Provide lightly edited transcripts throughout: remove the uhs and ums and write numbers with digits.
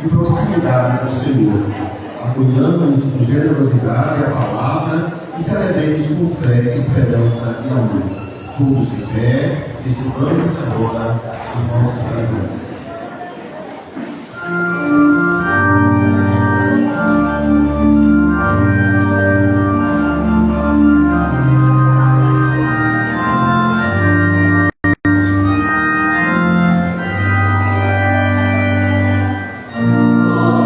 e proximidade do Senhor, apoiando-nos com generosidade a palavra e celebremos com fé, esperança e amor. Todos de pé, recebamos agora os nossos alimentos. Oh,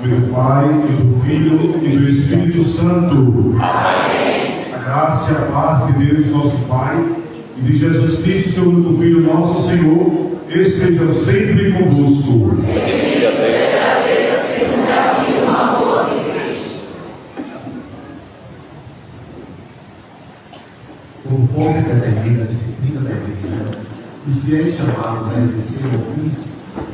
Em nome do Pai, e do Filho e do Espírito Santo. Amém. A graça e a paz de Deus, nosso Pai, e de Jesus Cristo, seu único Filho, nosso Senhor, estejam sempre convosco. Conforme determina a disciplina da Igreja, os fiéis chamados a exercer o ofício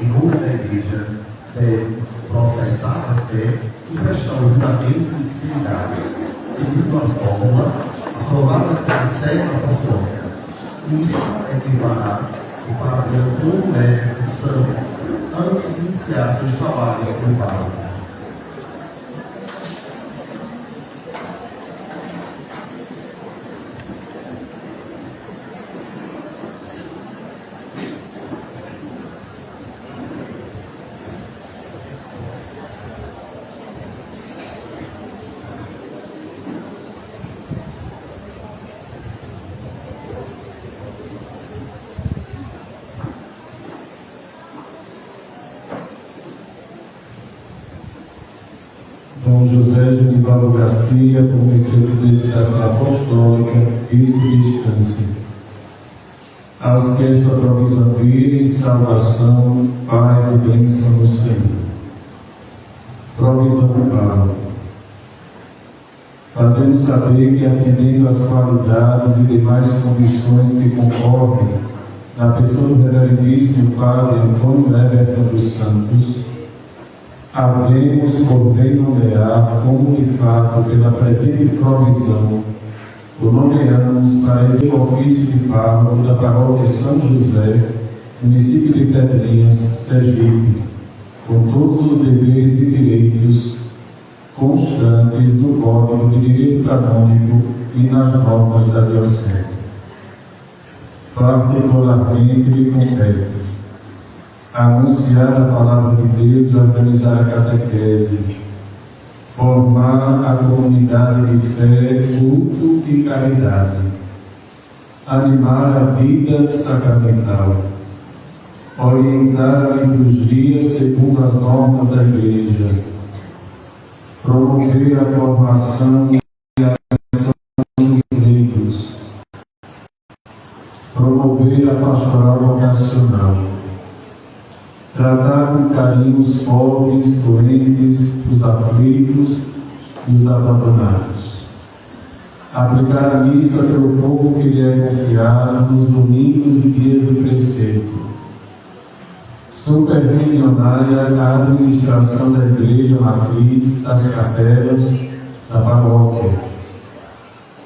em nome da Igreja devem professar a fé e prestar os juramentos de fidelidade, segundo a fórmula aprovada pela Sé Apostólica. Isso equivará para como médico dos santos, antes de iniciar seus trabalhos como pároco. Dom José de Nivaldo Garcia, convencido de Visitação Apostólica, Bispo de Estância. Aos que esta provisão virem, salvação, paz e bênção no Senhor. Provisão do Paulo. Fazendo saber que, atendendo às qualidades e demais condições que concorrem na pessoa do reverendíssimo Padre Antônio Everton dos Santos, havemos por bem nomear, como de fato, pela presente provisão, o nomeamos para esse ofício de pároco da paróquia São José, município de Pedrinhas, Sergipe, com todos os deveres e direitos constantes do Código de Direito Canônico e nas normas da Diocese. Particularmente lhe compete anunciar a palavra de Deus e organizar a catequese, formar a comunidade de fé, culto e caridade, animar a vida sacramental, orientar a liturgia segundo as normas da Igreja, promover a formação e a ação dos leigos, promover a pastoral vocacional, tratar com carinho os pobres, doentes, os aflitos e os abandonados. Aplicar a missa pelo povo que lhe é confiado nos domingos e dias de preceito. Supervisionar a administração da Igreja Matriz, das capelas, da paróquia.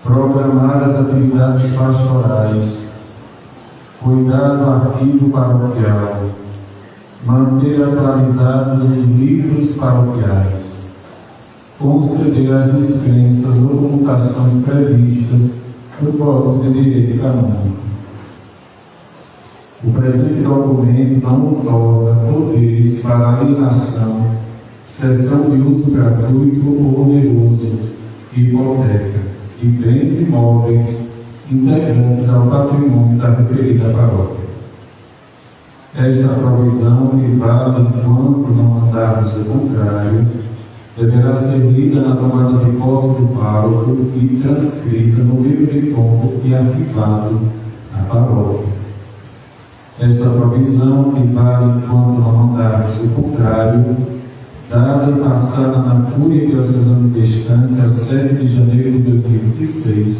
Programar as atividades pastorais. Cuidar do arquivo paroquial. Manter atualizados os livros paroquiais, conceder as dispensas ou comutações previstas no Código de Direito Canônico. O presente documento não outorga poderes para alienação, cessão de uso gratuito ou oneroso, hipoteca e bens imóveis integrantes ao patrimônio da referida paróquia. Esta provisão, que vale enquanto não mandarmos o contrário, deverá ser lida na tomada de posse do pároco e transcrita no livro de tombo e arquivado na paróquia. Esta provisão, que vale enquanto não mandarmos o contrário, dada e passada na Cúria Diocesana de Estância, ao 7 de janeiro de 2026,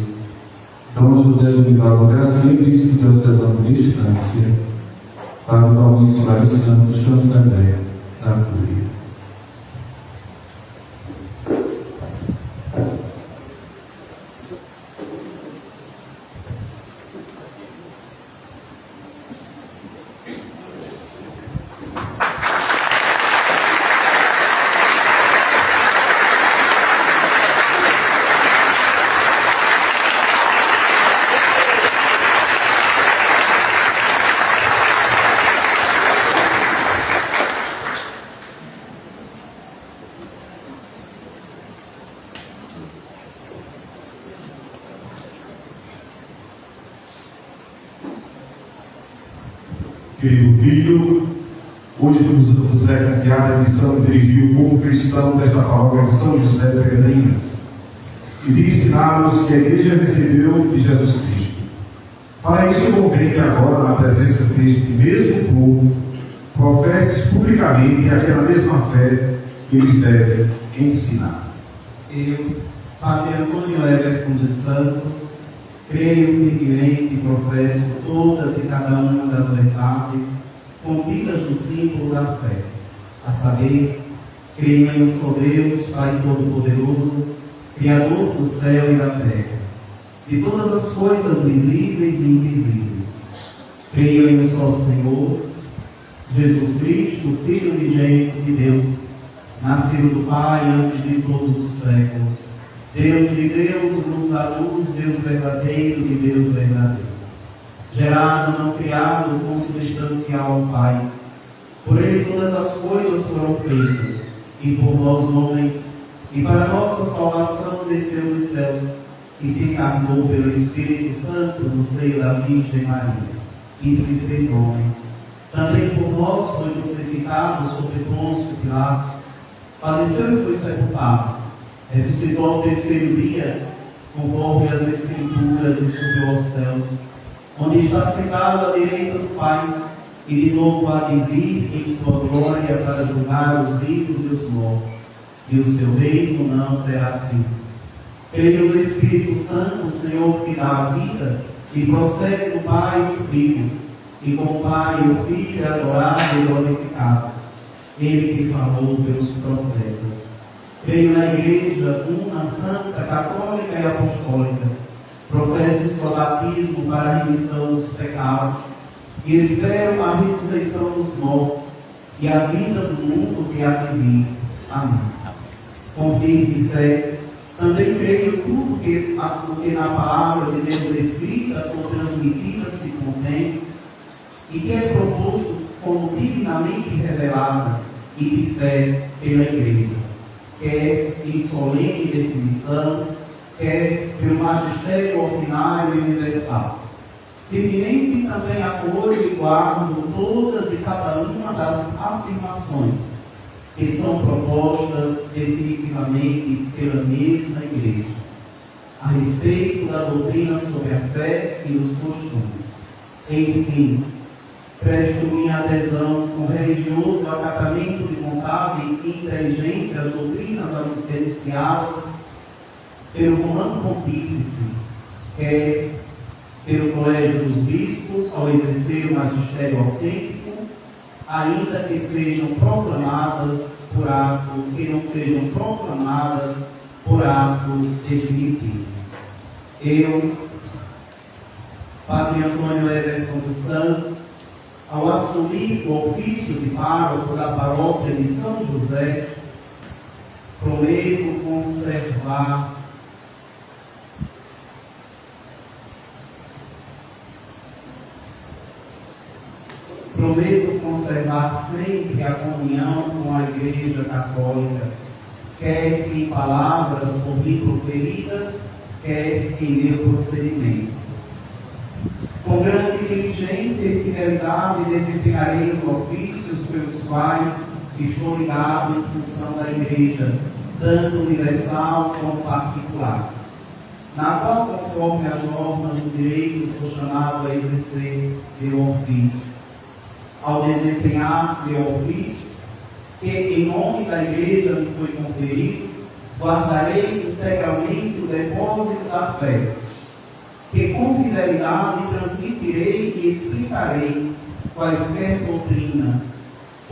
Dom José de Nivaldo Garcia, Bispo Diocesano de Estância, para o Dom Soares Santos, chanceler da Cúria. Querido filho, Hoje nos é confiada a missão de dirigir o povo cristão desta paróquia de São José de Peregrinas e de ensinar-nos que a Igreja recebeu de Jesus Cristo. Para isso, convém que agora, na presença deste mesmo povo, professes publicamente aquela mesma fé que eles devem ensinar. Eu, Padre Antônio Everton dos Santos, creio firmemente e professo todas e cada uma das verdades contidas no símbolo da fé, a saber, creio em um só Deus, Pai Todo-Poderoso, Criador do céu e da terra, de todas as coisas visíveis e invisíveis. Creio em um só Senhor, Jesus Cristo, Filho unigênito de Deus, nascido do Pai antes de todos os séculos, Deus de Deus, luz da luz, Deus verdadeiro de Deus verdadeiro, gerado, não criado, consubstancial ao Pai. Por ele todas as coisas foram feitas, e por nós homens, e para nossa salvação desceu dos céus, e se encarnou pelo Espírito Santo no seio da Virgem Maria, e se fez homem. Também por nós foi crucificado sobre Pôncio Pilatos, padeceu e foi sepultado, ressuscitou ao terceiro dia, conforme as Escrituras, e subiu aos céus, onde está sentado à direita do Pai, e de novo há de vir em sua glória para julgar os vivos e os mortos, e o seu reino não terá fim. Creio no Espírito Santo, o Senhor que dá a vida, e procede do Pai e do Filho, e com o Pai e o Filho é adorado e glorificado, ele que falou pelos profetas. Creio na Igreja, una, santa, católica e apostólica, professo o seu batismo para a remissão dos pecados, e espero a ressurreição dos mortos e a vida do mundo que há de vir. Amém. Com firme fé, também creio tudo que na palavra de Deus escrita ou transmitida se contém, e que é proposto como divinamente revelada e de fé pela Igreja, quer em solene definição, quer pelo magistério ordinário e universal. Firmemente também acolho e guardo todas e cada uma das afirmações que são propostas definitivamente pela mesma Igreja, a respeito da doutrina sobre a fé e os costumes. Enfim, presto minha adesão com religioso acatamento de vontade e inteligência às doutrinas enunciadas pelo Romano Pontífice, quer pelo Colégio dos Bispos, ao exercer o magistério autêntico, ainda que sejam proclamadas por ato, que não sejam proclamadas por ato definitivo. Eu, Padre Antônio Everton dos Santos, ao assumir o ofício de pároco da paróquia de São José, prometo conservar sempre a comunhão com a Igreja Católica, quer em palavras por mim proferidas, quer em meu procedimento. Com grande diligência e fidelidade desempenharei os ofícios pelos quais estou ligado em função da Igreja, tanto universal como particular, na qual, conforme as normas do direito, sou chamado a exercer meu ofício. Ao desempenhar meu ofício, que em nome da Igreja me foi conferido, guardarei integralmente o depósito da fé, que com fidelidade transmitirei e explicarei quaisquer doutrina,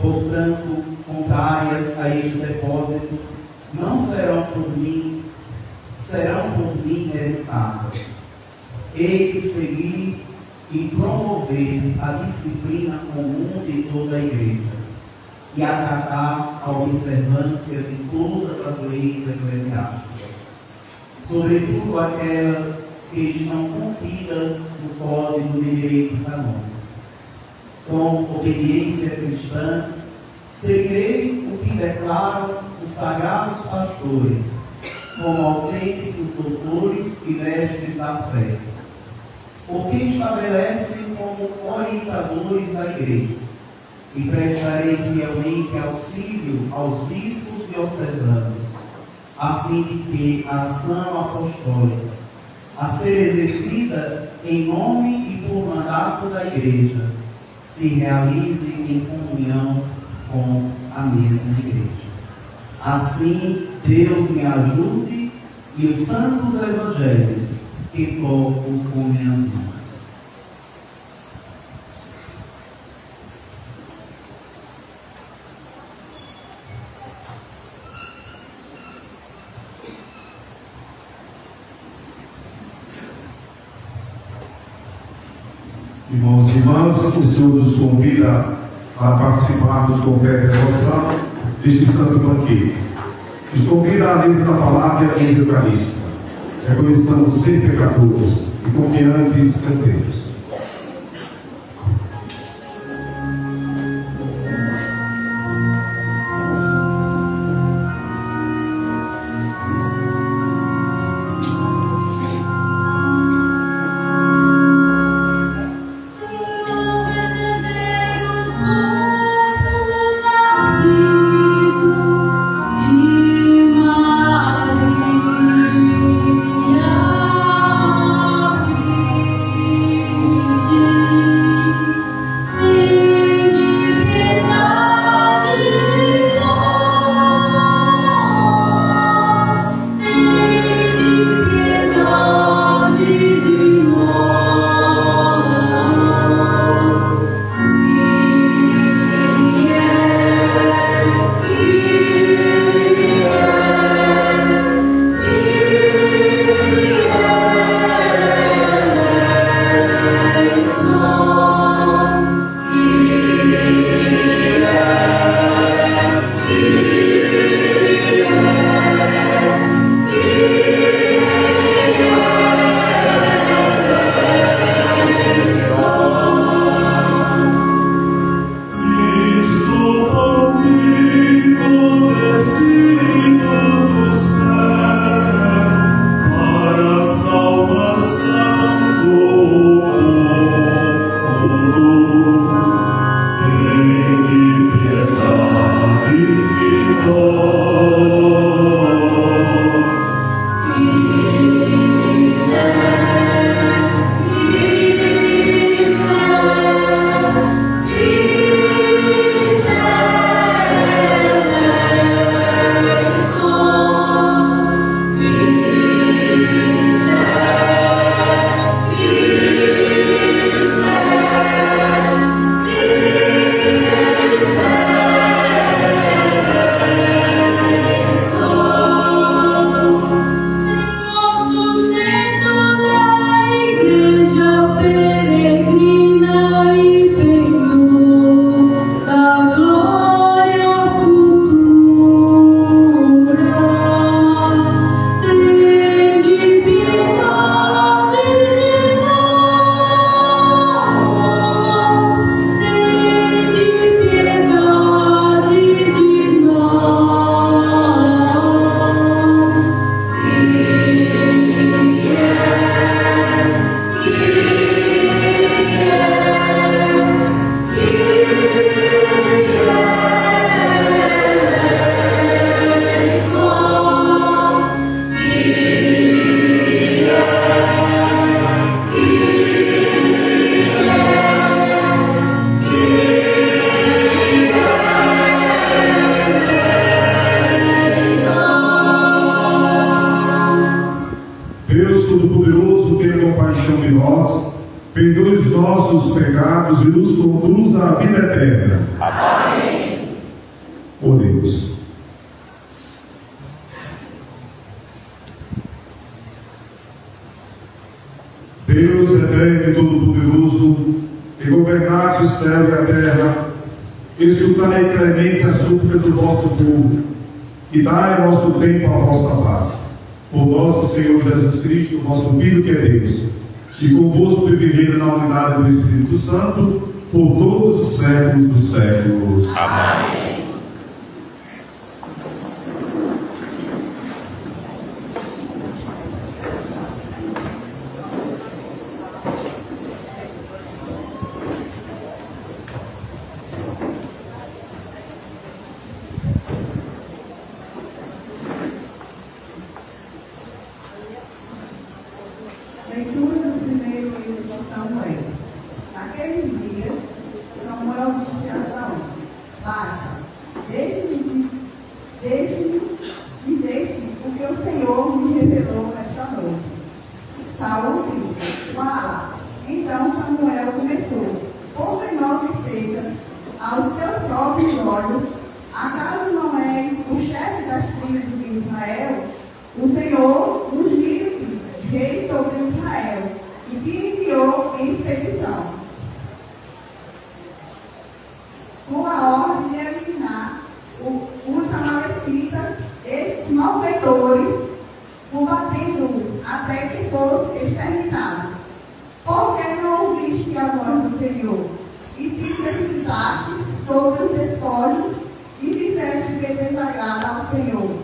portanto, contrárias a este depósito, não serão por mim heritadas. Hei de seguir e promover a disciplina comum de toda a Igreja e acatar a observância de todas as leis eclesiásticas, sobretudo aquelas que estão contidas no Código de Direito Canônico. Com obediência cristã, seguirei o que declaram os sagrados pastores, como autênticos doutores e mestres da fé, o que estabelecem como orientadores da Igreja, e prestarei fielmente auxílio aos bispos diocesanos, a fim de que a ação apostólica, a ser exercida em nome e por mandato da Igreja, se realize em comunhão com a mesma Igreja. Assim, Deus me ajude e os santos evangelhos que toco com minhas mãos. Irmãos e irmãs, o Senhor nos convida a participarmos com fé e devoção deste santo banquete. Nos convida a ler da palavra e a vida eucarística. Reconheçamos ser pecadores e confiantes cantemos. perdoe os nossos pecados e nos conduz à vida eterna. Amém. Oremos. Deus eterno e todo-poderoso, que governaste o céu e a terra, escutai clemente a súplica do vosso povo, e dai ao nosso tempo a vossa paz. Por nosso Senhor Jesus Cristo, vosso Filho que é Deus, e convosco viverei na unidade do Espírito Santo, por todos os séculos dos séculos. Amém. opressores, combatendo-os até que fosse exterminado. Por que não ouviste a voz do Senhor? E te precipitaste sobre os despojos e fizeste desagradar ao Senhor.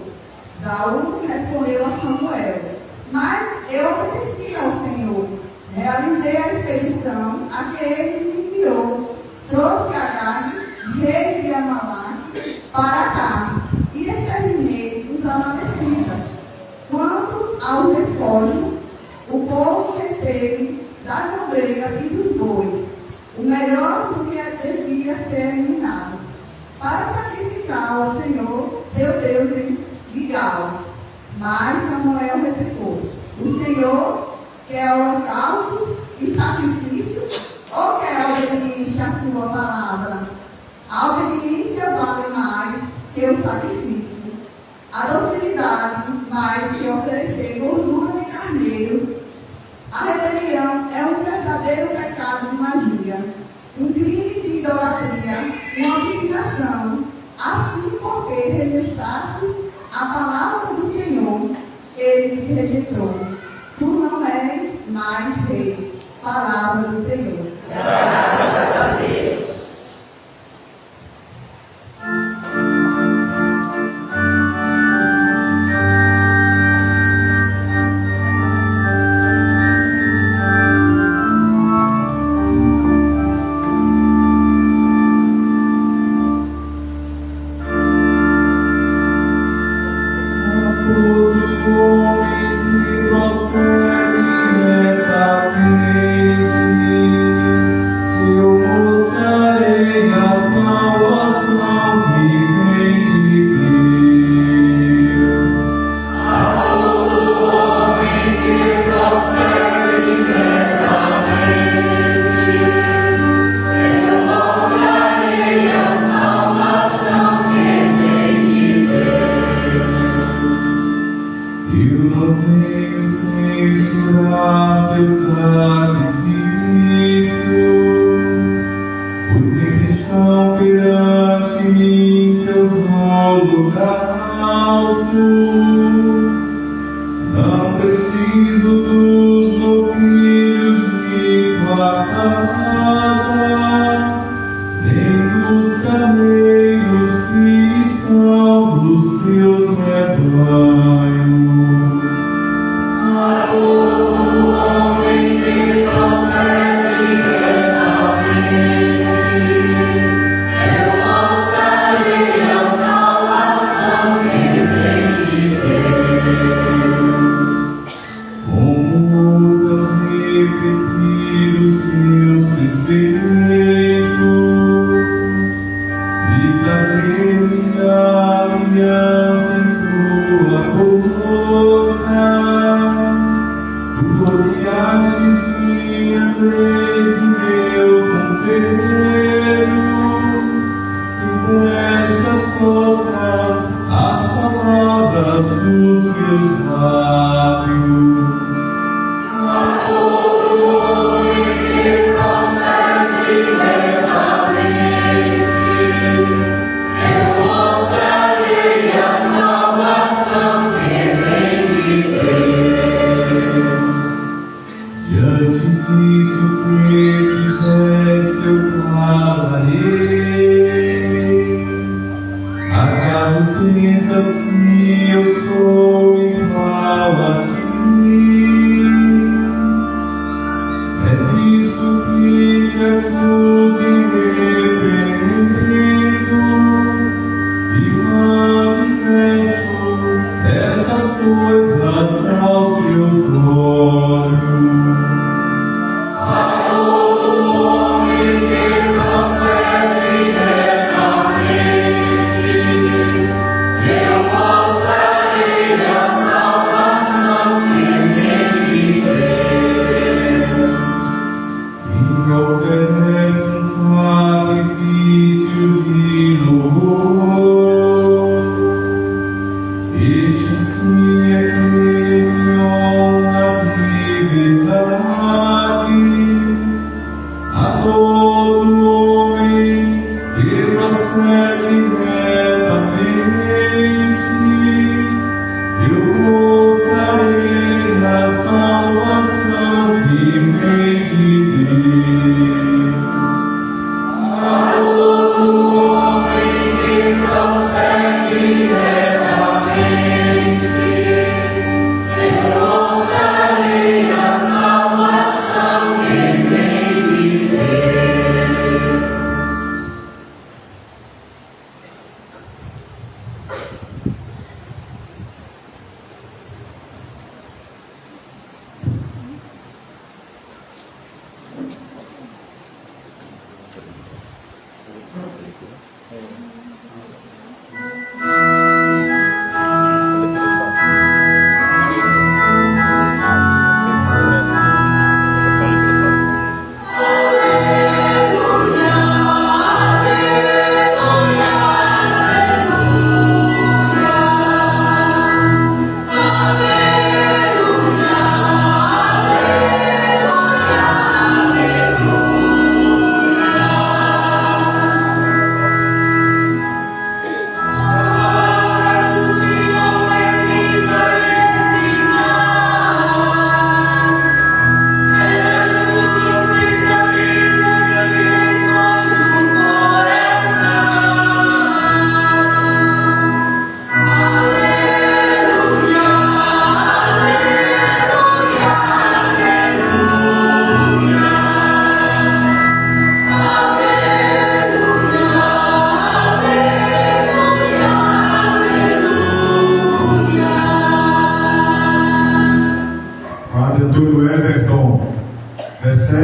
Saúl respondeu a Samuel: mas eu obedeci ao Senhor. Realizei a expedição a que ele me enviou. Trouxe Agag, rei de Amaleque, para cá e exterminei os amalecitas. Quanto ao despojo, o povo reteve das ovelhas e dos bois, o melhor do que devia ser eliminado, para sacrificar ao Senhor, teu Deus, em Gilgal. Mas Samuel replicou: o Senhor quer holocaustos e sacrifícios, ou quer obediência à sua palavra? A obediência vale mais que o sacrifício, a docilidade mais que oferecer gordura de carneiro. A rebelião é um verdadeiro pecado de magia, um crime de idolatria, uma obstinação, assim porque rejeitastes a palavra do Senhor, ele te rejeitou. Tu não és mais rei. Palavra do Senhor. Graças a Deus. Eu mostrarei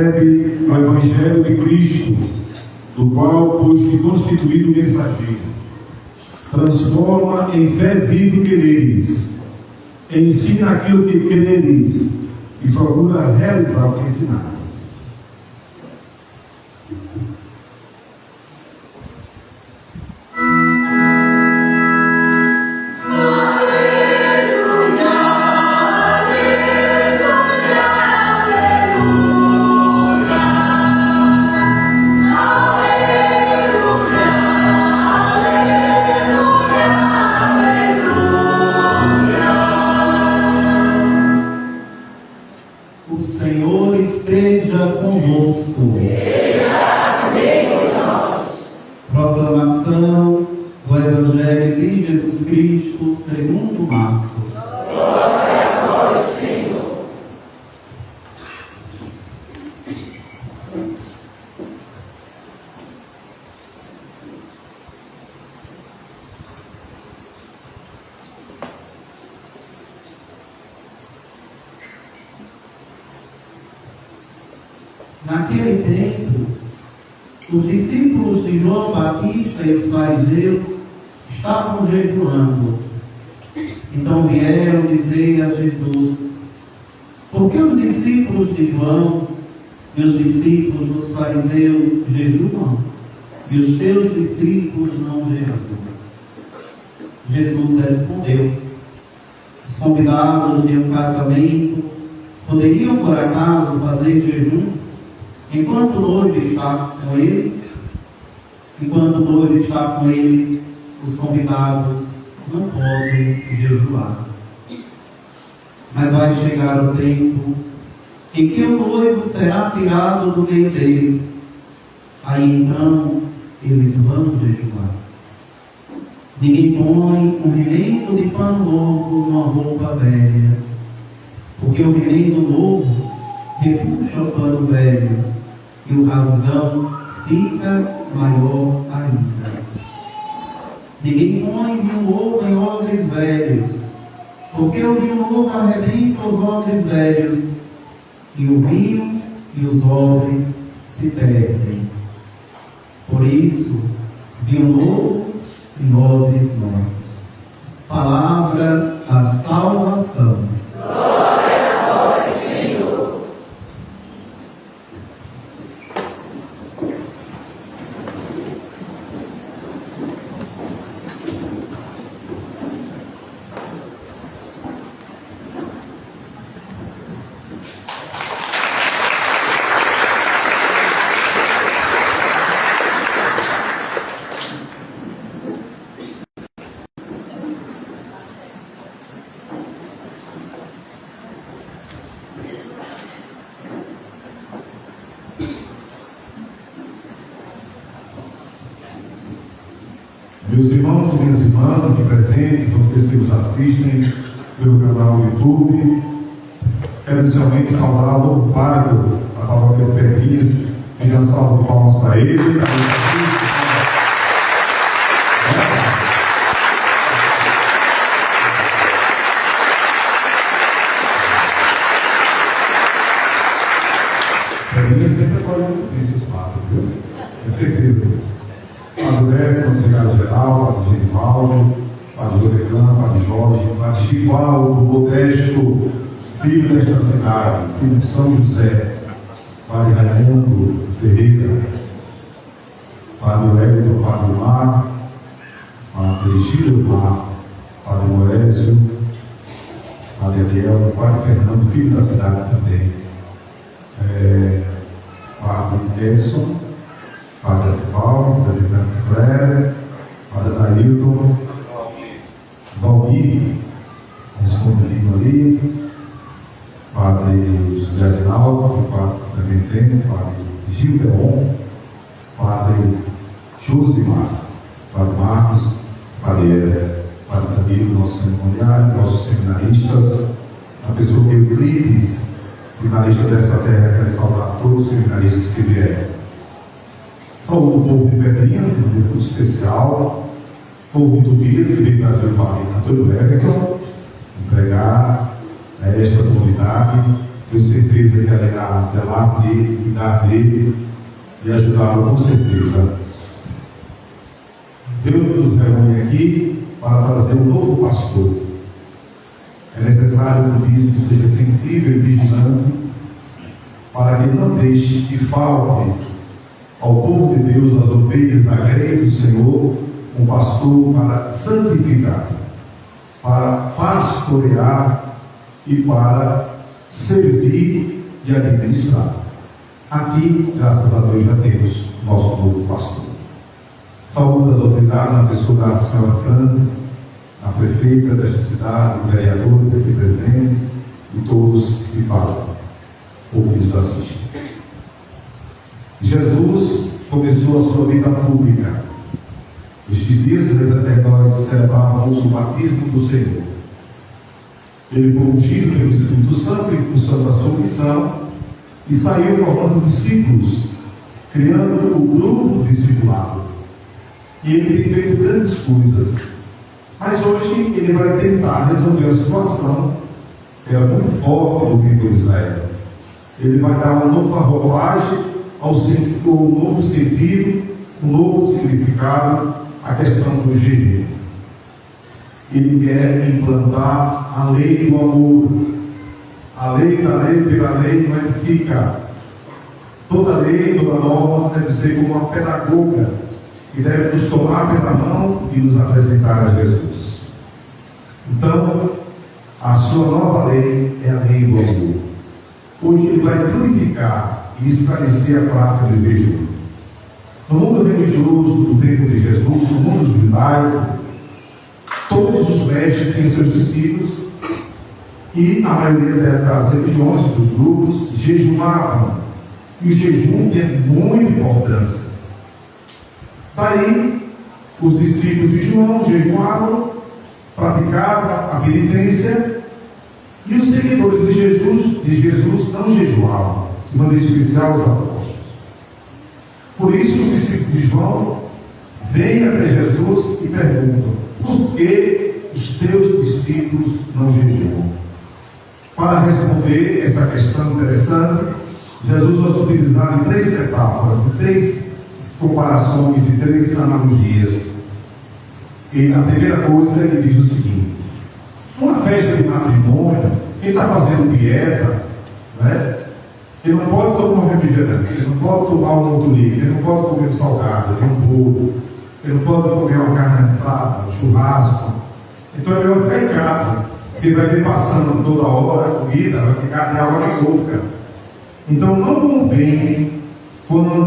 recebe o Evangelho de Cristo, do qual foste constituído mensageiro. Transforma em fé viva o que leres, ensina aquilo que creres e procura realizar o que ensinares. O Senhor esteja convosco. Proclamação do Evangelho de Jesus Cristo segundo Marcos. Glória a vós, Senhor. Naquele tempo, os discípulos de João Batista e os fariseus estavam jejuando. Então vieram dizer a Jesus: por que os discípulos de João e os discípulos dos fariseus jejuam, e os teus discípulos não jejuam? Jesus respondeu: os convidados de um casamento poderiam por acaso fazer jejum enquanto o noivo está com eles? Enquanto o noivo está com eles, os convidados não podem jejuar. Mas vai chegar o tempo em que o noivo será tirado do meio deles. Aí então eles vão jejuar. Ninguém põe um remendo de pano novo numa roupa velha, porque o remendo novo repuxa o pano velho e o rasgão fica maior ainda. Ninguém põe vinho novo em odres velhos, porque o vinho novo arrebenta os odres velhos, e o vinho e os odres se perdem. Por isso, vinho novo em odres novos. Palavra da salvação. Glória a vós, Senhor. Meus irmãos e minhas irmãs aqui presentes, vocês que nos assistem pelo canal do YouTube, quero inicialmente saudar o pároco da paróquia de Perrinhas, e já salvo de palmas para ele. Perrinhas sempre acolhe muito difícil os padres, viu? Tenho certeza disso. Padre Beto, conselheiro geral, Padre Genivaldo, Padre Jodeclan, Padre Jorge, Padre Chivaldo, Modesto, filho desta cidade, filho de São José, Padre Raimundo Ferreira, Padre Wellington, Padre Mar, Padre Gilmar, Padre Moésio, Padre Ariel, Padre Fernando, filho da cidade também, Padre Edson, Padre Asivaldo, Presidente Freire, Padre Dailton, Valmir, respondendo ali, Padre José Aguinaldo, Padre também tem, Padre Gil Peron, Padre Josimar, Padre Marcos, Padre Danilo, nosso cerimoniário, nossos seminaristas, a pessoa que Euclides, seminarista dessa terra, quer saudar todos os seminaristas que vieram. Ao povo de Pedrinha, um grupo especial, povo português que veio do Brasil para Antônio Everton, entregar esta comunidade tenho certeza que ela irá zelar dele, cuidar dele e ajudá-lo com certeza. Deus nos reúne aqui para trazer um novo pastor. É necessário que o bispo seja sensível e vigilante para que não deixe que falte ao povo de Deus, às ovelhas da greve do Senhor, um pastor para santificar, para pastorear e para servir e administrar. Aqui, graças a Deus, já temos nosso novo pastor. Saúdo as autoridades na pessoa da senhora Francis, a prefeita desta cidade, os vereadores aqui presentes e todos que se fazem ou que nos assistem. Jesus começou a sua vida pública. Estes dias nós celebrávamos o batismo do Senhor. Ele foi ungido pelo Espírito Santo em função da sua missão e saiu formando discípulos, criando o grupo discipulado. E ele tem feito grandes coisas. Mas hoje ele vai tentar resolver a situação que era muito forte do tempo de Israel. Ele vai dar uma nova roupagem um novo sentido, um novo significado à questão do jejum. Ele quer implantar a lei do amor. A lei da lei pela lei não edifica. Toda lei, toda norma deve ser como uma pedagoga que deve nos tomar pela mão e nos apresentar a Jesus. Então, a sua nova lei é a lei do amor. Hoje ele vai purificar e esclarecer a prática do jejum. No mundo religioso do tempo de Jesus, no mundo judaico, todos os mestres têm seus discípulos e a maioria das religiões, dos grupos, jejuavam. E o jejum tem muita importância. Daí, os discípulos de João jejuavam, praticavam a penitência, e os seguidores de Jesus não jejuavam, de maneira especial os apóstolos. Por isso, os discípulos de João vêm até Jesus e perguntam: por que os teus discípulos não jejuam? Para responder essa questão interessante, Jesus vai utilizar em 3 metáforas, em 3 comparações, em 3 analogias. E a primeira coisa, ele diz o seguinte: uma festa de matrimônio, quem está fazendo dieta, né? Ele não pode tomar um refrigerante, ele não pode tomar um motorista, ele não pode comer um salgado, um bolo, ele não pode comer uma carne assada, um churrasco. Então é melhor ficar em casa, porque ele vai vir passando toda hora a comida, vai ficar de água na boca. Então não convém, quando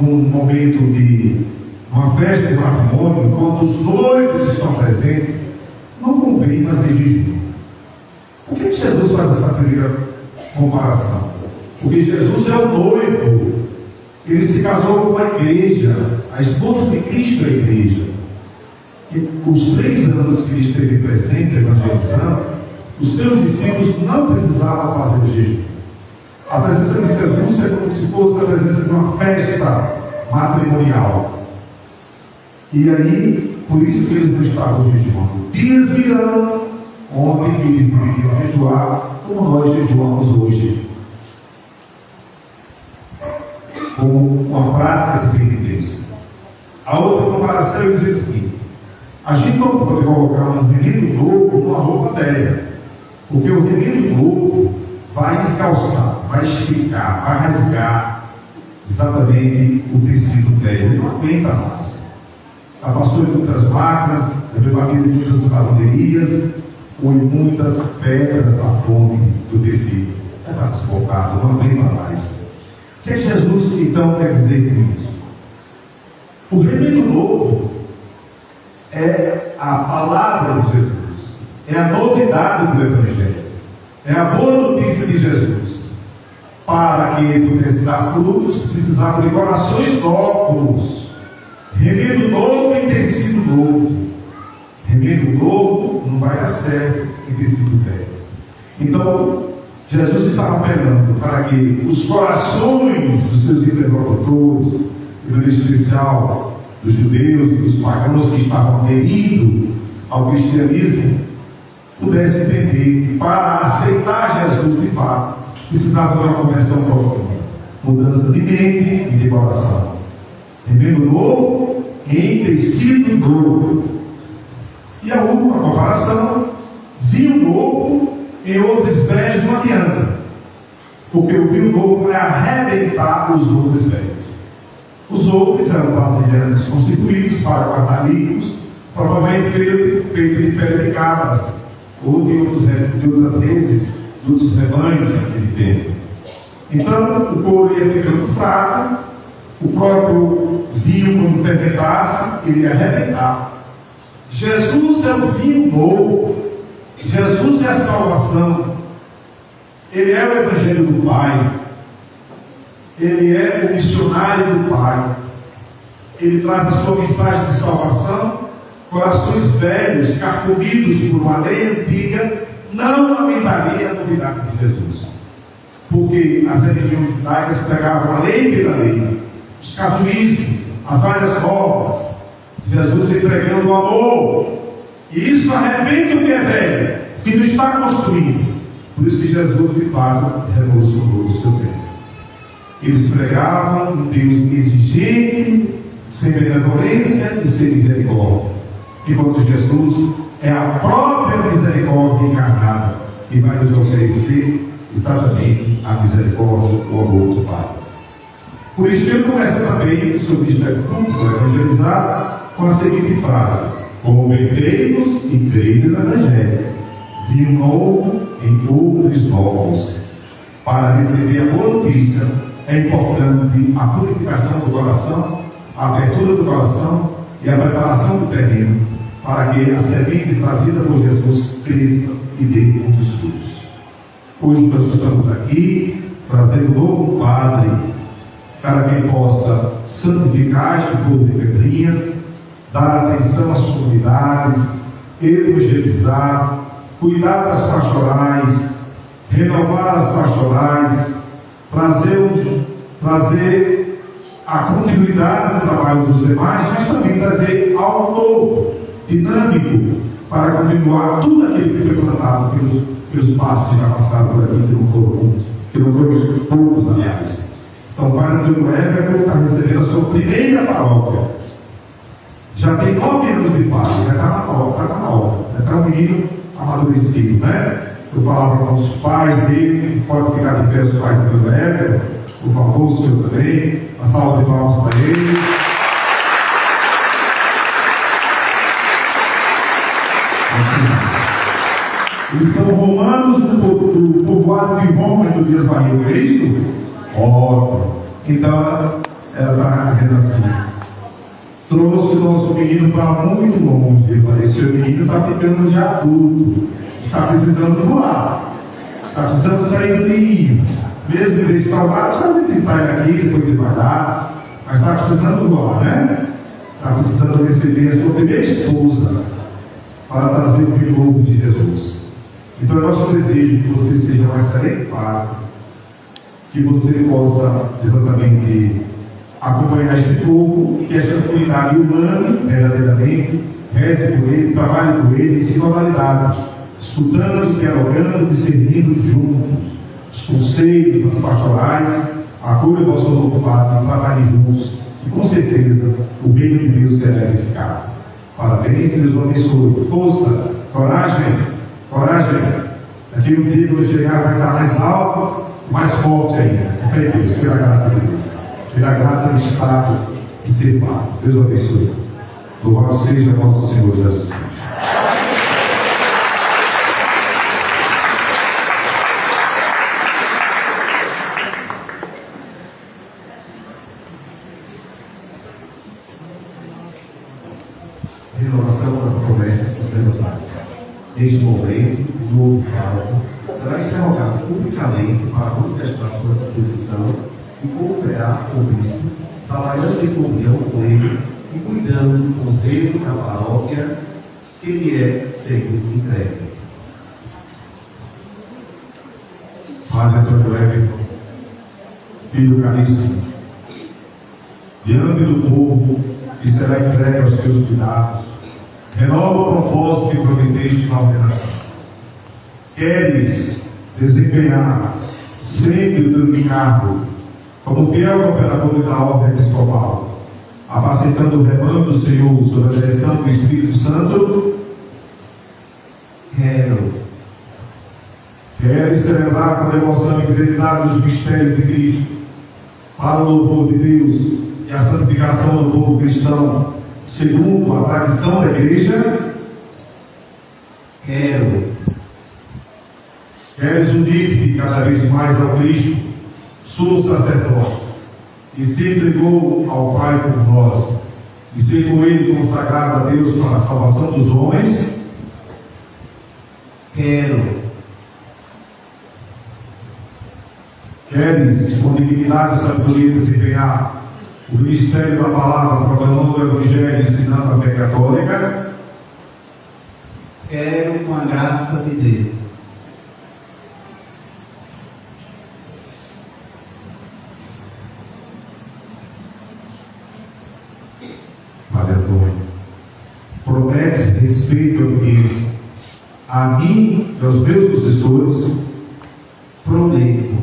num momento de uma festa de matrimônio, quando os noivos estão presentes, não convém fazer jejum. Por que Jesus faz essa primeira comparação? Porque Jesus é o noivo, ele se casou com a igreja, a esposa de Cristo é a igreja. E os 3 anos que ele esteve presente evangelizando, os seus discípulos não precisavam fazer o jejum. A presença de Jesus é como se fosse a presença de uma festa matrimonial. E aí, por isso que eles não estavam jejuando. Dias virão onde eles deveriam jejuar, como nós jejuamos hoje, como uma prática de penitência. A outra comparação é dizer o seguinte: a gente não pode colocar um remendo novo numa roupa velha, porque o remendo novo vai escalçar, vai esticar, vai rasgar exatamente o tecido velho. Ele não aguenta mais. Já passou em muitas máquinas, já foi batido em muitas lavanderias ou em muitas pedras da fonte do tecido. Está desbotado, não aguenta mais. O que Jesus então quer dizer com isso? O remendo novo é a palavra de Jesus, é a novidade do Evangelho, é a boa notícia de Jesus. Para que ele pudesse dar frutos, precisava de corações novos, remendo novo em tecido novo. Remendo novo não vai dar certo em tecido velho. Então, Jesus estava apelando para que os corações dos seus interlocutores, de maneira especial dos judeus e dos pagãos que estavam aderindo ao cristianismo, pudesse entender que para aceitar Jesus de fato, precisava de uma conversão profunda, mudança de mente e de coração. Remendo novo em tecido novo. E a última comparação, vinho novo em outros velhos não adianta, porque o vinho novo é arrebentar os outros velhos. Os outros eram vasilhames constituídos para guardar líquidos, provavelmente feito de pele de cabras, ou de outras reses, de outros rebanhos naquele tempo. Então, o couro ia ficando fraco, o próprio vinho, quando fermentasse, ele ia arrebentar. Jesus é o vinho novo, Jesus é a salvação, Ele é o Evangelho do Pai, Ele é o missionário do Pai, Ele traz a sua mensagem de salvação. Corações velhos, carcomidos por uma lei antiga, não lamentaria a novidade de Jesus, porque as religiões judaicas pregavam a lei pela lei, os casuísmos, as várias normas. Jesus entregando o amor, e isso arrebenta o que é velho, que não está construindo. Por isso que Jesus de fato revolucionou o seu tempo. Eles pregavam um Deus exigente, sem benevolência e sem misericórdia, enquanto Jesus é a própria misericórdia encarnada, que vai nos oferecer exatamente a misericórdia, o amor do Pai. Por isso que ele começa também o seu ministério público, evangelizar, com a seguinte frase: convertei-vos e crede no Evangelho, vinho novo em outros novos. Para receber a boa notícia é importante a purificação do coração, a abertura do coração e a preparação do terreno, para que a semente trazida por Jesus cresça e dê muitos frutos. Hoje nós estamos aqui trazendo um novo padre, para que possa santificar este povo de Pedrinhas, dar atenção às comunidades, evangelizar, cuidar das pastorais, renovar as pastorais, trazer a continuidade do trabalho dos demais, mas também trazer algo novo, dinâmico, para continuar tudo aquilo que foi plantado pelos pastores que já passaram por aqui, que não foram poucos, aliás. Então, o Padre Antônio Everton está recebendo a sua primeira paróquia. Já tem 9 anos de padre, já está na obra, já está um menino amadurecido, né? Eu falava com os pais dele, pode ficar de pé os pais do Antônio Everton, por favor, o senhor também, uma salva de palmas para ele. Eles são romanos do povoado de Roma e do Dias Barril, é isso? Ótimo. Então, ela está dizendo assim: trouxe o nosso menino para muito longe. Eu falei: seu menino está ficando já adulto, está precisando voar, está precisando sair do ninho. Mesmo em vez de salvar, sabe que está aqui, depois ele vai dar, mas está precisando voar, né? Está precisando receber a sua primeira esposa para trazer o filho novo de Jesus. Então é nosso desejo que você seja um excelente padre, que você possa exatamente acompanhar este povo, que esta comunidade humana, verdadeiramente, reze por ele, trabalhe por ele, em sinodalidade, escutando, dialogando, discernindo juntos os conselhos, as pastorais, acolha o vosso novo padre, trabalhem juntos, e com certeza o reino de Deus será edificado. Parabéns, Deus o abençoe. Força, coragem, coragem. Daqui um dia, quando chegar, vai estar mais alto, mais forte ainda. Fé em Deus, pela graça de Deus, pela graça do Estado e ser padre. Deus o abençoe. Louvado seja nosso Senhor Jesus Cristo. Renovação das promessas sacerdotais. Neste momento, o novo Papa será interrogado publicamente para a manifestação à disposição e cooperar com o bispo, trabalhando em comunhão com ele e cuidando do conselho da paróquia que lhe é sempre entregue. Padre Antônio Everton, filho caríssimo, diante do povo que será entregue aos teus cuidados, renova o propósito que prometeste na ordenação. Queres desempenhar sempre o teu encargo como fiel cooperador da ordem episcopal, apacentando o rebanho do Senhor sob a direção do Espírito Santo? Quero. Queres celebrar com devoção e fidelidade os mistérios de Cristo, para o louvor de Deus e a santificação do povo cristão, segundo a tradição da Igreja? Quero. Queres unir-te cada vez mais ao Cristo, sumo sacerdote, que se entregou ao Pai por nós, e ser com Ele consagrado a Deus para a salvação dos homens? Quero. Queres, com dignidade e sabedoria, desempenhar o ministério da palavra, proclamando o Evangelho e ensinando a fé católica? Quero com a graça de Deus. Padre Antônio, prometes respeito e obediência a mim e aos meus sucessores? Prometo.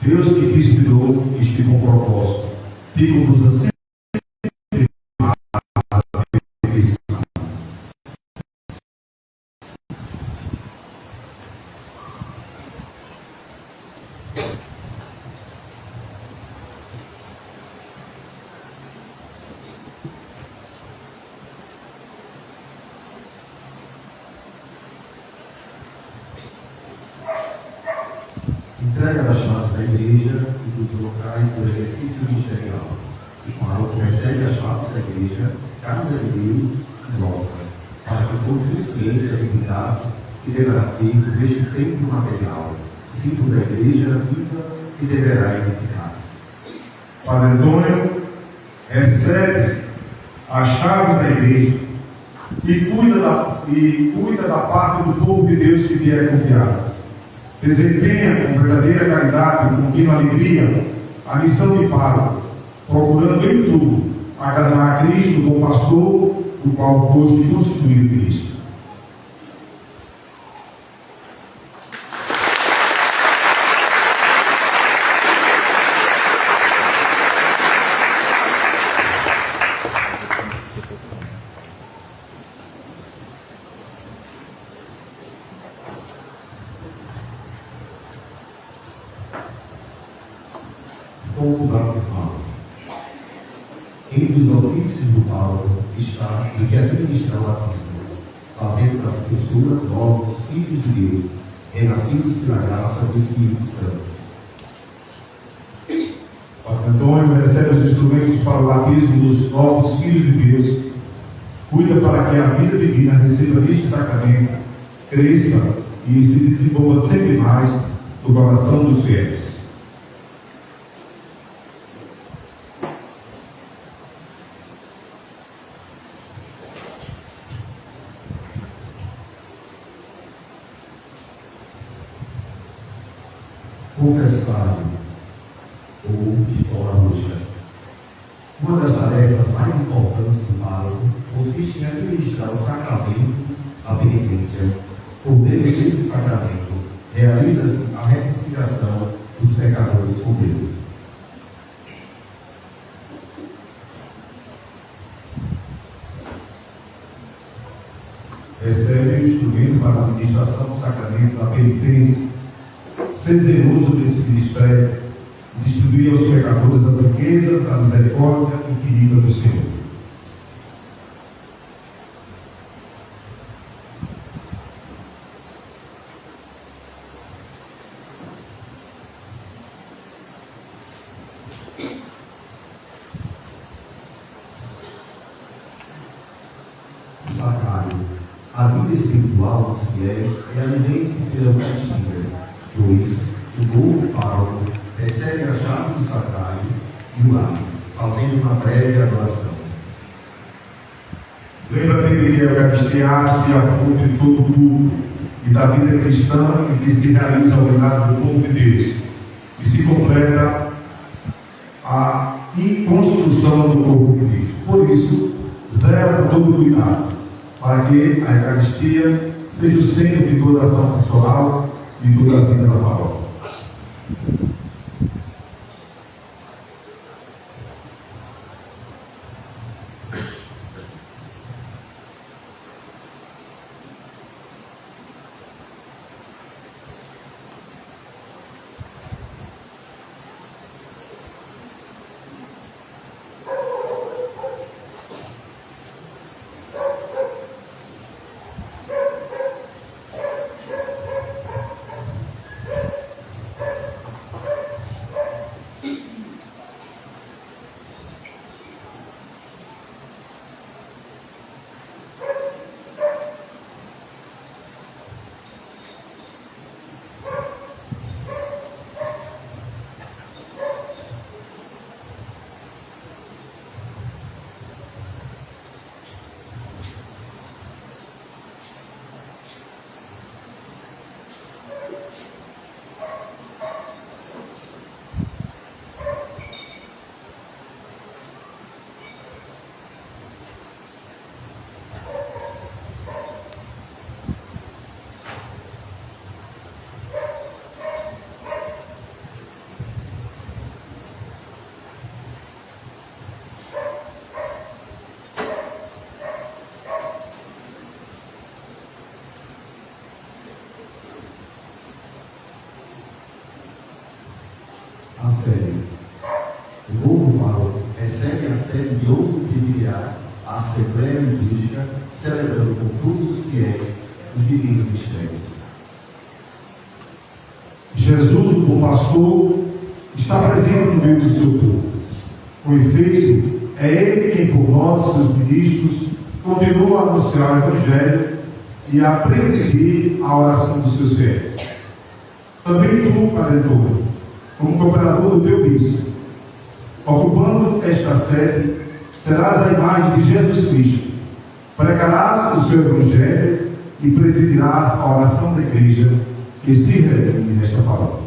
Deus que te inspirou e te com propósito, te conduz sempre à perfeição. Entrega das chaves da igreja e dos locais do exercício ministerial. E qual recebe as chaves da igreja, casa de Deus e nossa, para que confie ciência e dignidade que deverá ter deste tempo material, símbolo da igreja viva que deverá edificar. Padre Antônio, recebe a chave da igreja e cuida da parte do povo de Deus que te é confiada. Desempenha com verdadeira caridade e contínua alegria a missão de pároco, procurando em tudo agradar a Cristo como pastor, do qual foste constituído Cristo. Como baptismal. Entre os ofícios do Paulo está o de administrar o batismo, fazendo das pessoas novos filhos de Deus, renascidos pela graça do Espírito Santo. Padre Antônio recebe os instrumentos para o batismo dos novos filhos de Deus, cuida para que a vida divina receba neste sacramento, cresça e se desenvolva sempre mais no coração dos fiéis. Confessário ou liturgia. Uma das tarefas mais importantes do pároco consiste em administrar o sacramento, a penitência. Por meio desse sacramento, realiza-se a reconciliação dos pecadores com Deus. Recebe o instrumento para a administração do sacramento da penitência. Ser zeloso desse ministério e distribuir aos pecadores as riquezas da misericórdia infinita do Senhor. O sacrário, a vida espiritual dos fiéis é alimento pela Eucaristia, pois o novo pároco recebe a chave do sacrário e o abre, fazendo uma breve adoração. Lembra-te de que a Eucaristia se a fonte de todo o culto e da vida cristã e que se realiza ao lado do povo de Deus e se completa a construção do corpo de Cristo. Por isso, zela com todo cuidado para que a Eucaristia seja o centro de toda a ação pastoral e de toda a vida da paróquia. A sede. O novo pároco recebe a sede de outro presidiário, a Assembleia Litúrgica, celebrando com todos os fiéis os divinos mistérios. Jesus, o pastor, está presente no meio do seu povo. Com efeito, é Ele quem, por nós, seus ministros, continua a anunciar o Evangelho e a presidir a oração dos seus fiéis. Também tu, Padre Antônio, como cooperador do teu bispo, ocupando esta sede, serás a imagem de Jesus Cristo, pregarás o seu Evangelho e presidirás a oração da Igreja que se reúne nesta palavra.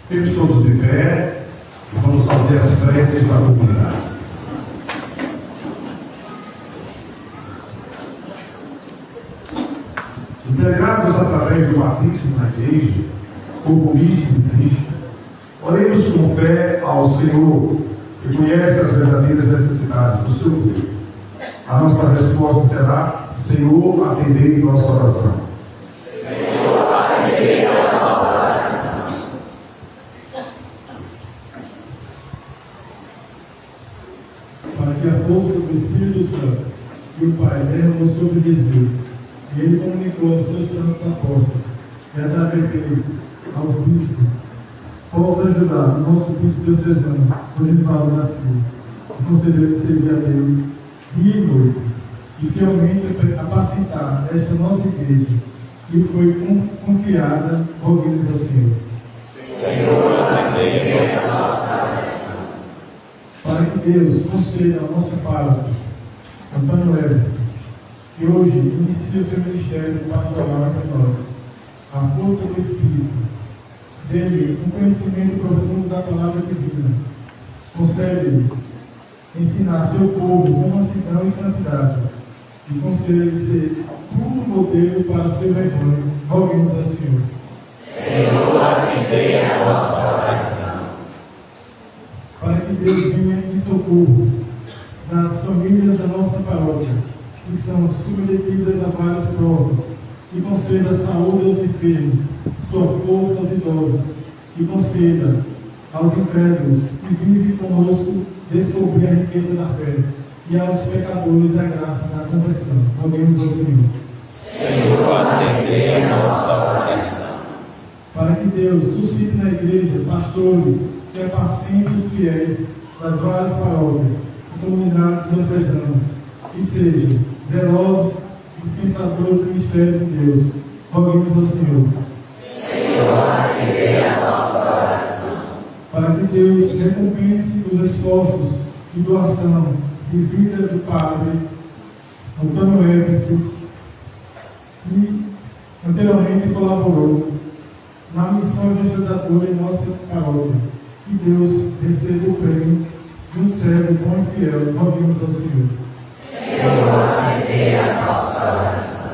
Temos todos de pé e vamos fazer as preces da comunidade. Integrados através do batismo na igreja, como místico de Cristo, oremos com fé ao Senhor, que conhece as verdadeiras necessidades do seu povo. A nossa resposta será: Senhor, atendei nossa oração. Senhor, atendei a nossa oração. Para que a força do Espírito Santo que o Pai derramou sobre Jesus, e Ele comunicou aos seus santos apóstolos, e através aos bispos, possa ajudar o nosso bispo diocesano, Ronivaldo da Silva, e conceder que servir a Deus dia e noite, e fielmente capacitar esta nossa igreja, que foi confiada, roguemos ao Senhor. Senhor, atendei a nossa oração. Para que Deus conceda ao nosso pároco, Antônio Everton, que hoje inicia o seu ministério pastoral entre nós, a força do Espírito, dele um conhecimento profundo da palavra divina, concede ensinar seu povo com mansidão e santidade, e concede ser tudo modelo para seu rebanho, roguemos ao Senhor. Senhor, atendei a nossa oração. Para que Deus venha em socorro das famílias da nossa paróquia, que são submetidas a várias provas, e conceda saúde aos enfermos, sua força aos idosos, e conceda aos incrédulos que vivem conosco descobrir a riqueza da fé, e aos pecadores a graça da conversão. Roguemos ao Senhor. Senhor, atendei a nossa oração. Para que Deus suscite na igreja pastores que apacentem os fiéis das várias paróquias e comunidades diocesanas, que sejam zelosos, dispensadores do mistério de Deus. Roguemos ao Senhor. esforços de doação de vida do Padre Antônio Herbert, que anteriormente colaborou na missão evangelizadora em nossa paróquia. Que Deus receba o prêmio de um servo bom e fiel. Roguemos ao Senhor. Senhor, atendei a nossa oração.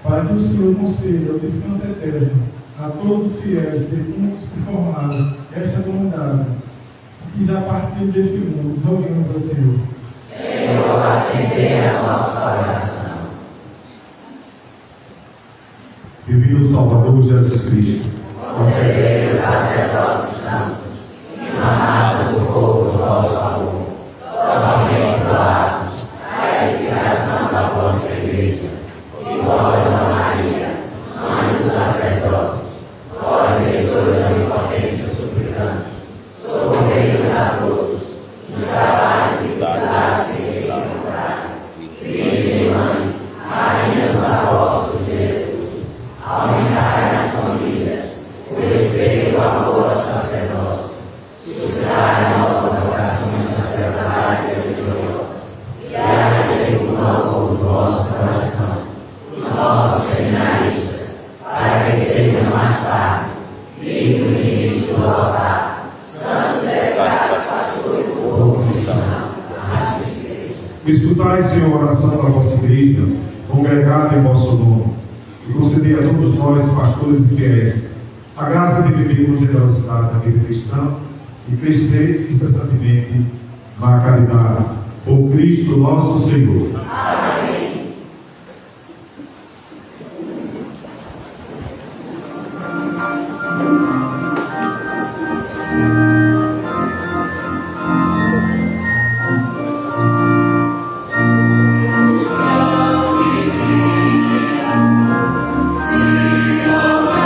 Para que o Senhor conceda o descanso eterno a todos os fiéis, defuntos que formaram esta comunidade, que já partiu deste mundo. Roguemos ao Senhor. Senhor, atendei a nossa oração. Divino Salvador Jesus Cristo, Concedei os sacerdotes santos, emanados do fogo do vosso amor, totalmente doados à edificação da vossa Igreja, e vós, ó Maria, Mãe dos sacerdotes, vós, Jesus da onipotência suplicante, socorrei-nos a todos, nos trabalhos de piedade e santidade. Virgem Mãe, Rainha dos Apóstolos de Jesus, aumentai nas famílias o respeito e o amor aos sacerdotes, suscitai novas vocações sacerdotais e religiosas, e a povo do vosso coração, os nossos seminaristas, para que sejam mais tarde dignos de ministro do altar, santos delegados, pastores do povo cristão. Assim seja. escutai, Senhor, a oração da vossa Igreja, congregada em vosso nome, e concedei a todos nós, pastores e fiéis, a graça de viver com generosidade na vida cristã e crescer incessantemente na caridade. Por Cristo nosso Senhor. Amém. Senhor,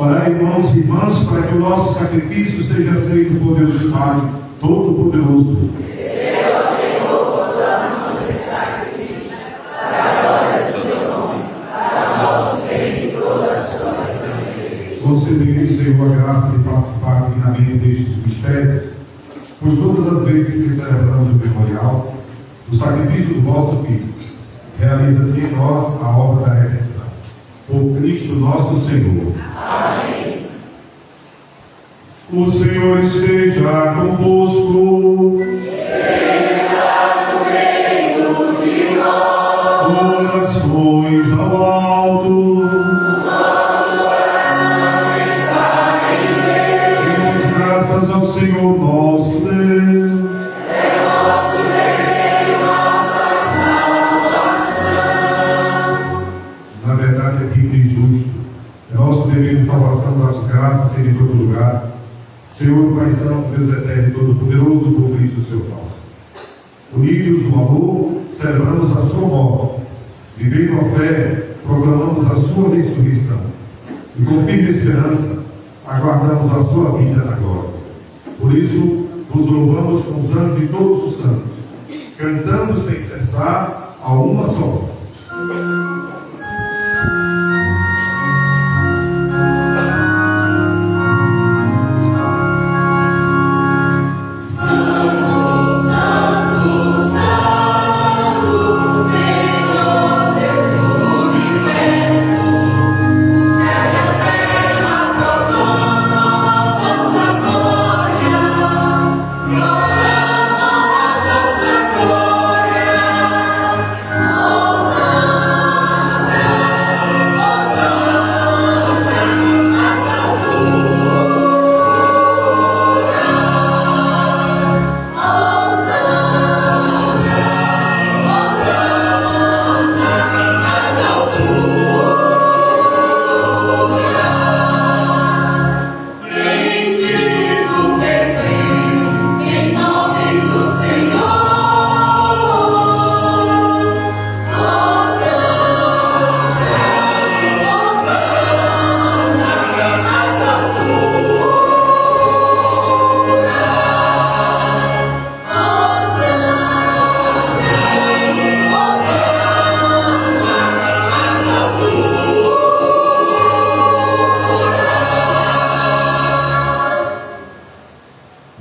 Orai, irmãos e irmãs, para que o nosso sacrifício seja aceito por Deus Pai Todo-Poderoso. Concedei-nos, Senhor, a graça de participar dignamente destes mistérios, pois todas as vezes que celebramos o memorial, o sacrifício do vosso Filho, realiza-se em nós a obra da redenção. Por Cristo nosso Senhor. Amém. O Senhor esteja convosco. Ele está no meio de nós. Orações ao alto. Nosso coração está em Deus. Demos graças ao Senhor nosso Deus. É nosso dever e nossa salvação. Na verdade, é digno e justo. É nosso dever de salvação das graças em todo lugar. Senhor, Pai Santo, Deus Eterno e Todo-Poderoso, por Cristo, Senhor nosso. Unidos no amor, celebramos a sua morte. Vivendo a fé, proclamamos a sua ressurreição. E com firme esperança, aguardamos a sua vinda na glória. Por isso, vos louvamos com os anjos de todos os santos, cantando sem cessar a uma só voz.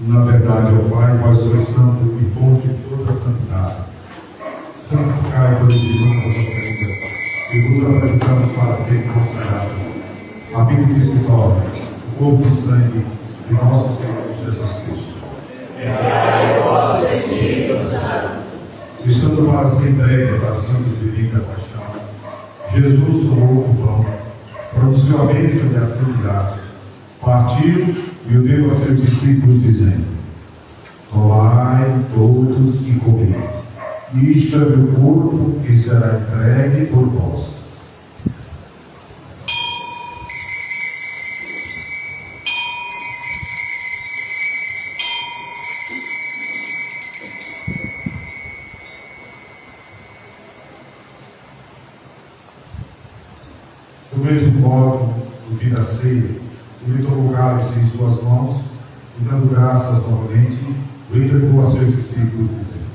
Na verdade, ó Pai, vós sois santo e fonte de toda a santidade. Santificai pelo divino da vossa vida, e vos apresentamos para ser consagrado, a fim de que se torne o corpo e sangue de nosso Senhor Jesus Cristo. Enviai o vosso Espírito Santo. Estando para ser entregue da santa e divina paixão, Jesus tomou o pão, pronunciou a bênção de ação de graças, partiu e o deu a seus discípulos, dizendo: tomai todos e comei. Isto é meu corpo que será entregue por vós. Do mesmo modo, no fim da ceia, ele tomou o cálice em suas mãos e, dando graças novamente, o entregou a seus discípulos, dizendo: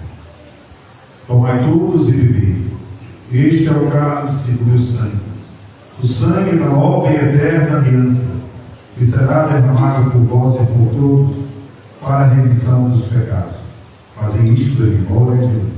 tomai todos e bebei. Este é o cálice do meu sangue, o sangue da nova e eterna aliança, que será derramado por vós e por todos para a remissão dos pecados. Fazem isto em memória de mim.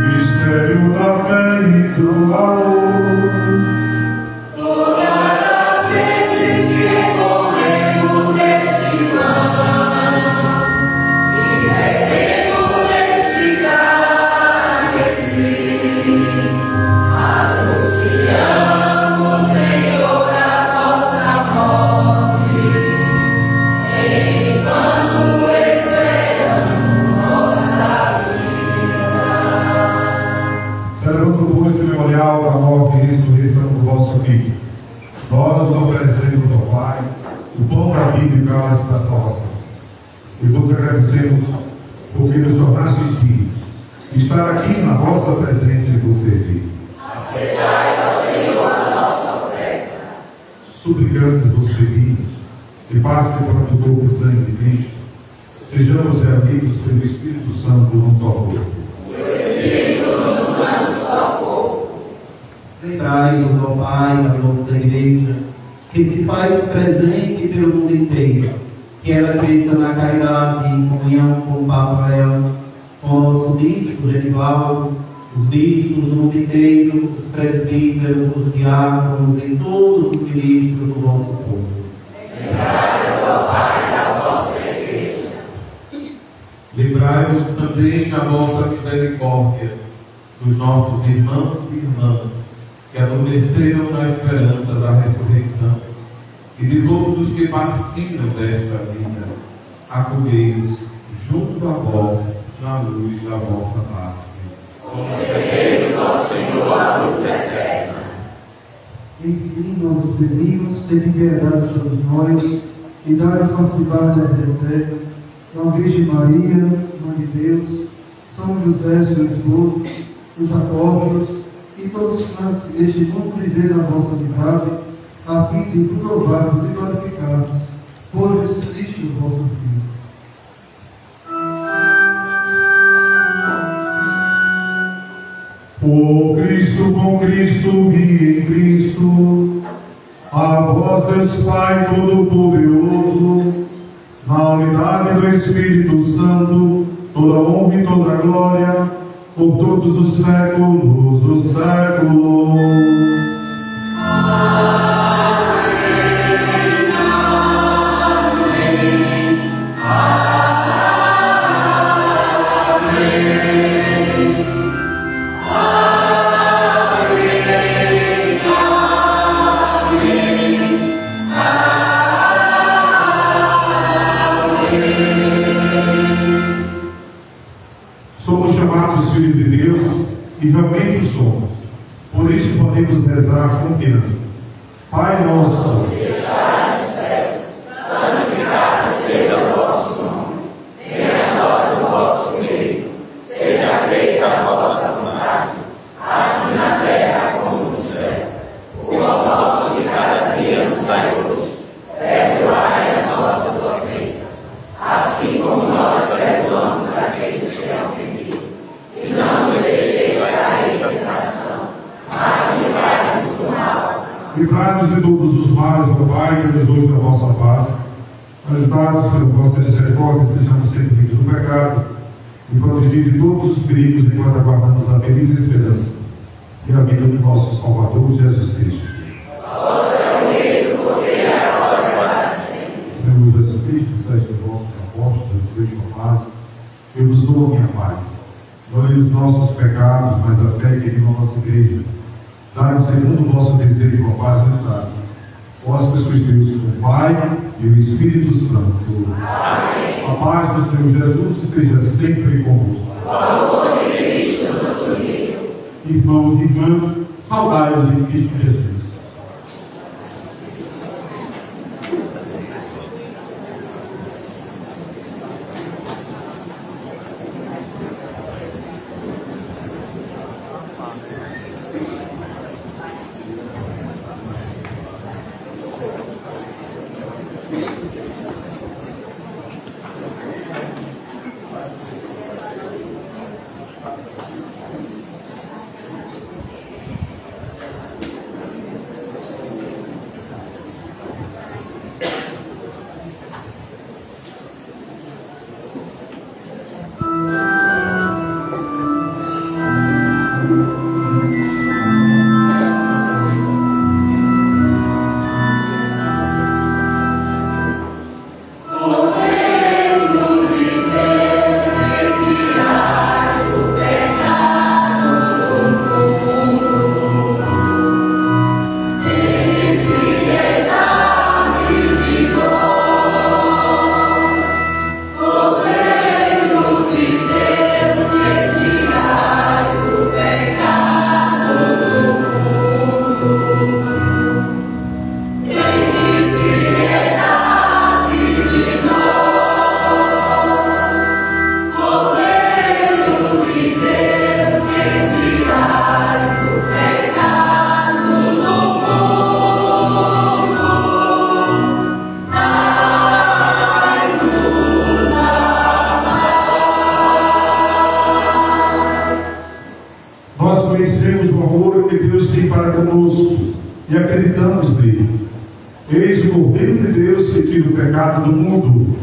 Mistério da fé e do amor. Todas as vezes que comemos este pão e bebemos este da salvação. E vos agradecemos porque nos tornaste dignos de estar aqui na vossa presença e vos servir. Aceitai, ó Senhor, a nossa oferta. Suplicando-vos, pedimos, que participando do corpo e sangue de Cristo, sejamos reunidos pelo Espírito Santo num só corpo. O Espírito nos une num só corpo. Lembrai-nos, ó Pai, da nossa Igreja, que se faz presente pelo mundo inteiro, que ela cresça na caridade em comunhão com o Papa Leão, com o nosso bispo Genivaldo, os bispos do mundo inteiro, os presbíteros, os diáconos e todos os ministros do nosso povo. Lembrai-nos, ó Pai, da vossa Igreja. Livrai-nos também da vossa misericórdia, dos nossos irmãos e irmãs, que adormeceram na esperança da ressurreição, e de todos os que partilham desta vida, acolhei-os junto a vós, na luz da vossa face. Concedei-nos, ó Senhor, a luz eterna. Enfim, nós os pedimos, tende piedade sobre nós e dai facilidade à vida eterna. São Virgem Maria, Mãe de Deus, São José, seu esposo, os apóstolos e todos os santos que neste mundo viver na vossa amizade, a fim de vos louvarmos e glorificarmos por Jesus Cristo, vosso Filho. Por Cristo, com Cristo e em Cristo, a vós, Deus Pai Todo-Poderoso, na unidade do Espírito Santo, toda honra e toda glória, por todos os séculos dos séculos. Somos chamados filhos de Deus e realmente somos. Por isso podemos rezar confiantes. Pai nosso, Que estás nos céus, santificado seja o vosso nome. Venha a nós o vosso reino. Seja feita a vossa vontade, assim na terra como no céu. O pão nosso de cada dia nos dai hoje. Perdoai as nossas ofensas, assim como nós perdoamos aqueles que têm ofendido. E não nos deixeis cair em tentação, mas livrai-nos do mal. livrai-nos de todos os males, ó Pai, que nos hoje da vossa paz. Ajudados pela vossa misericórdia, sejamos sempre livres do pecado e protegidos de todos os perigos enquanto aguardamos a feliz esperança e a vida do nosso Salvador Jesus Cristo. Senhor Jesus Cristo, seja o vosso apóstolo, Deus com paz, eu vos dou a minha paz. Dói os nossos pecados, mas a fé que vive a nossa igreja. Dai-nos segundo o vosso desejo, com paz e unidade. Vós que sois Deus, o Pai e o Espírito Santo. Amém. A paz do Senhor Jesus esteja sempre convosco. O amor de Cristo nos uniu. Irmãos e irmãs, saudai-os de Cristo Jesus. repitamos-lhe: Eis o Cordeiro de Deus que tira o pecado do mundo.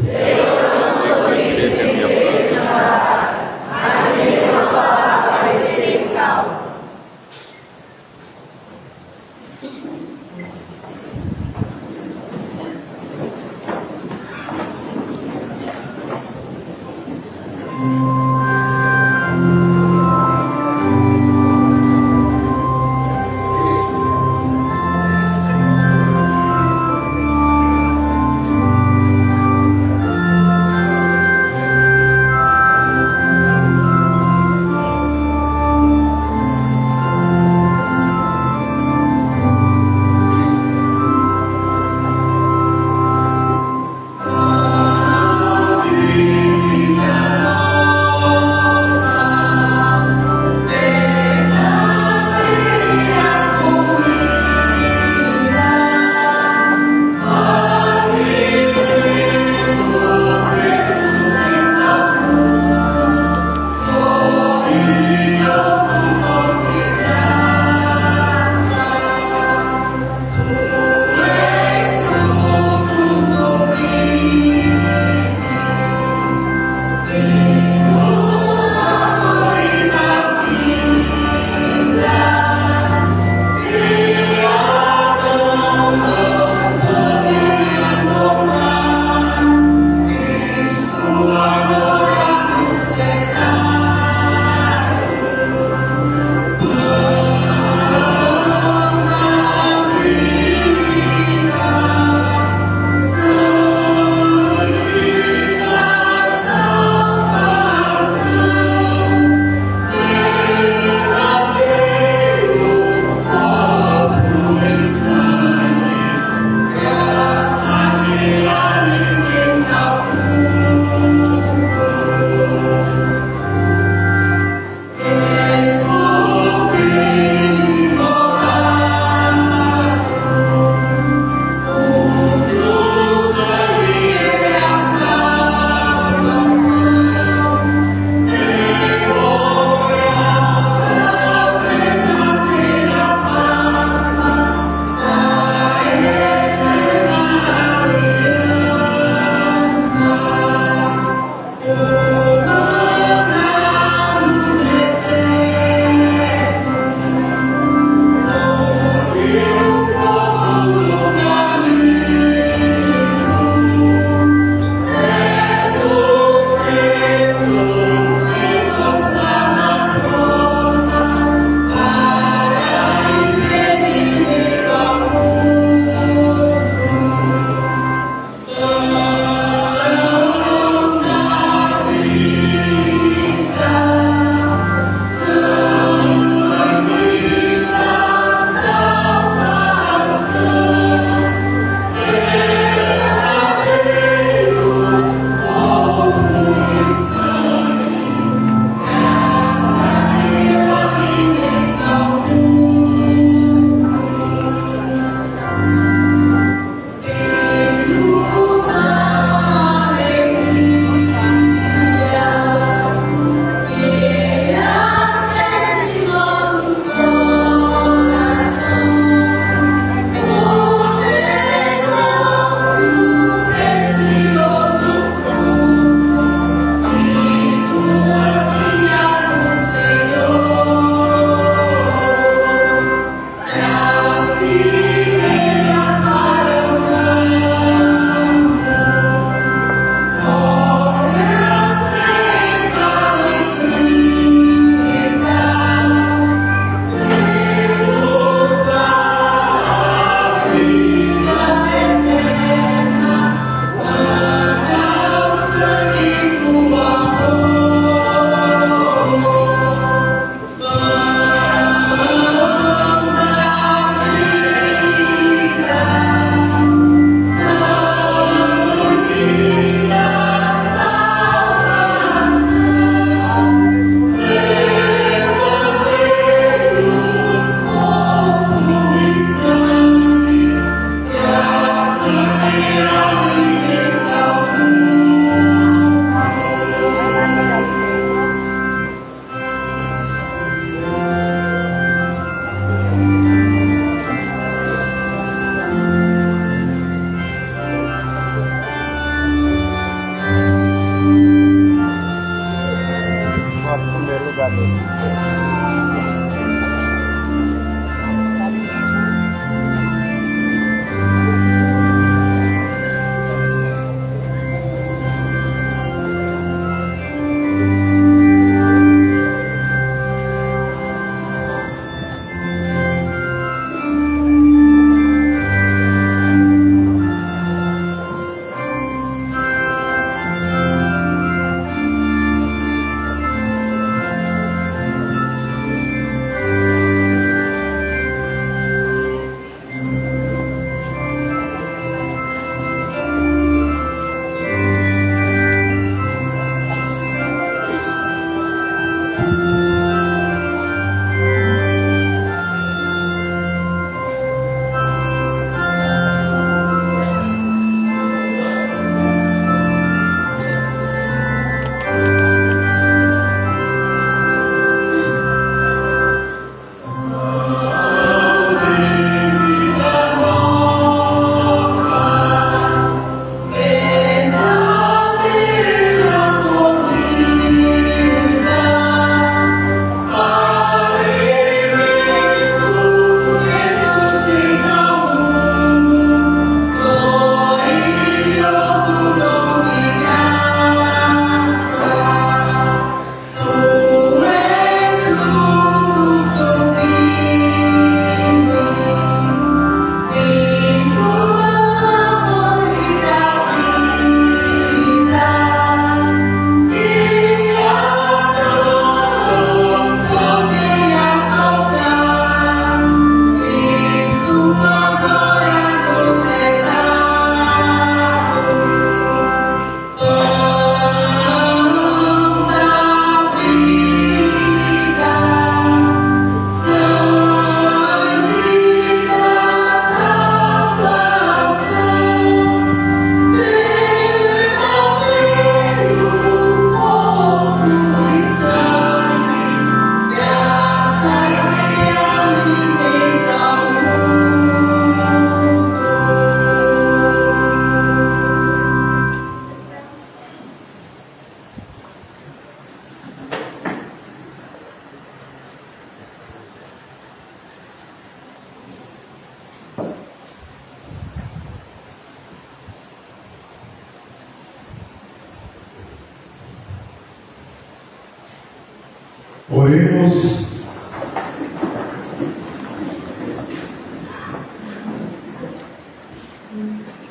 Oremos.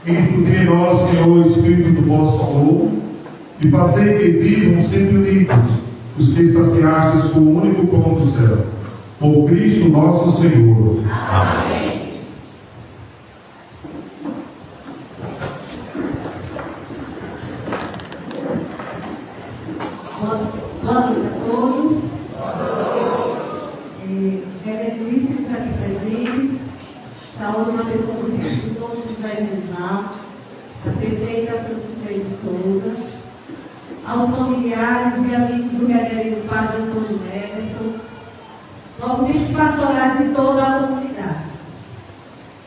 Infundei em nós, Senhor, o Espírito do vosso amor, e fazei que vivam sempre unidos os que saciastes com o único pão do céu, por Cristo nosso Senhor. Amém. Boa noite a todos. Reverendíssimos aqui presentes, saúde uma pessoa do Bispo Dom José Guzmão, a prefeita Francisca de Souza, aos familiares e amigos do reverendo Padre Antônio Everton, movimentos pastorais e toda a comunidade.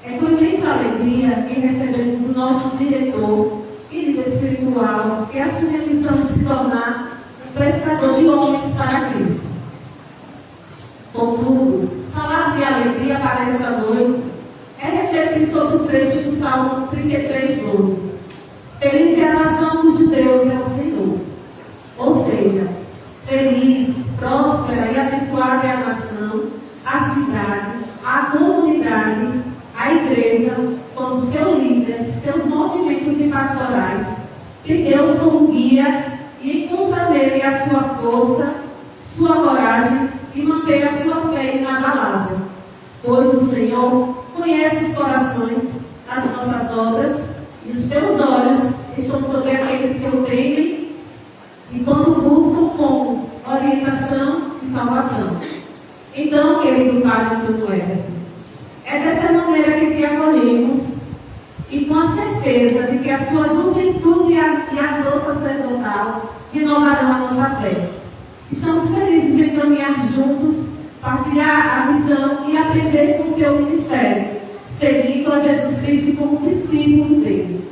É com imensa alegria que recebemos o nosso diretor e líder espiritual, que assume a missão de se tornar um pescador de homens para Cristo. Contudo, falar de alegria para esta noite é refletir sobre o trecho do Salmo 33:12. Feliz é a nação dos judeus é o Senhor. Ou seja, feliz, próspera e abençoada é a nação, a cidade, a comunidade, a igreja, como seu líder, seus movimentos e pastorais, que Deus como guia e encontra nele a sua força, sua coragem e mantém a sua fé inabalável. Pois o Senhor conhece os corações, as nossas obras, e os teus olhos estão sobre aqueles que o temem e quando buscam com orientação e salvação. Então, querido Padre Antônio Everton, é dessa maneira que te acolhemos e com a certeza de que a sua juventude e a dor sacerdotal renovarão a nossa fé. Estamos felizes em caminhar juntos, partilhar a missão e aprender com o seu ministério, seguindo a Jesus Cristo como discípulo dele.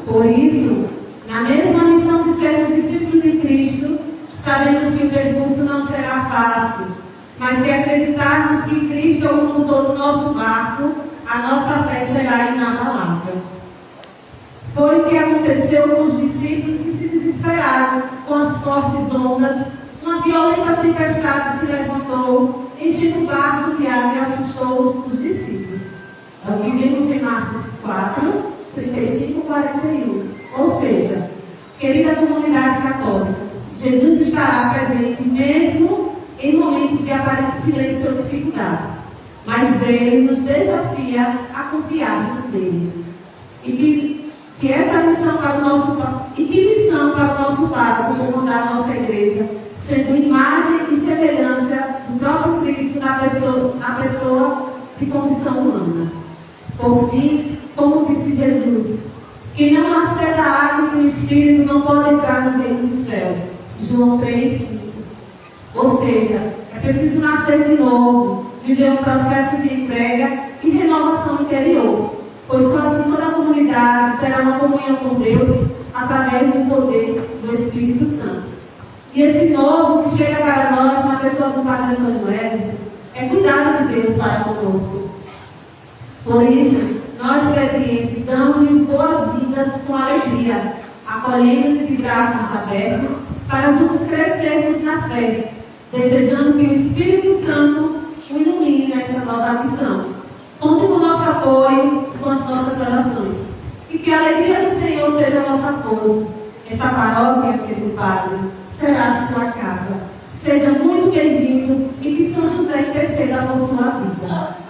Por isso, na mesma missão de sermos discípulos de Cristo, sabemos que o percurso não será fácil, mas se acreditarmos que Cristo é o condutor do nosso barco, a nossa fé será inabalável. Foi o que aconteceu com os discípulos que se desesperaram com as fortes ondas. Uma violenta tempestade se levantou, enchendo o barco de água e assustou os discípulos. É o que vimos em Marcos 4, 35 e 41. Ou seja, querida comunidade católica, Jesus estará presente mesmo em momentos de aparente silêncio ou dificuldade. Mas Ele nos desafia a confiarmos nele. E que essa missão para o nosso Papa comandar a nossa igreja, sendo imagem e semelhança do próprio Cristo na pessoa de condição humana. Por fim, como disse Jesus, quem não nascer da água e do Espírito não pode entrar no reino do céu. João 3,5. Ou seja, é preciso nascer de novo, viver um processo de entrega e renovação interior, pois assim toda a comunidade terá uma comunhão com Deus através do poder do Espírito Santo. E esse novo que chega para nós na pessoa do Padre Antônio Hélio é cuidado de Deus para conosco. Por isso, nós pedrienses damos-lhes boas-vindas com alegria, acolhendo de braços abertos para juntos crescermos na fé, desejando que o Espírito Santo o ilumine nesta nova missão. Conte com o nosso apoio e com as nossas orações. E que a alegria do Senhor seja a nossa força. Esta paróquia, querido Padre, será a sua casa. Seja muito bem-vindo e que São José interceda por sua vida.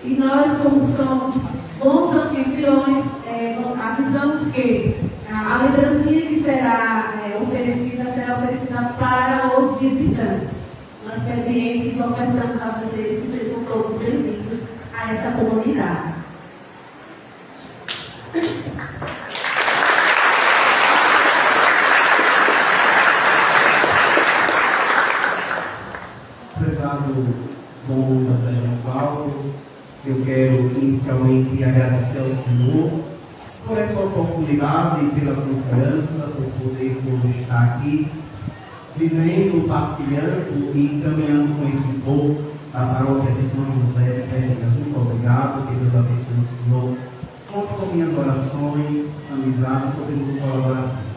E nós, como somos bons anfitriões, avisamos que a lembrancinha que será oferecida para os visitantes. Nós, pedrienses, ofertamos a vocês que sejam todos bem-vindos a esta comunidade. Prezado Dom Antônio Paulo, eu quero inicialmente agradecer ao Senhor por essa oportunidade e pela confiança, por poder hoje estar aqui, vivendo, partilhando e caminhando com esse povo da paróquia de São José de Pedras. Muito obrigado, que Deus abençoe o Senhor. Conto com minhas orações, amizades, sobretudo colaboração.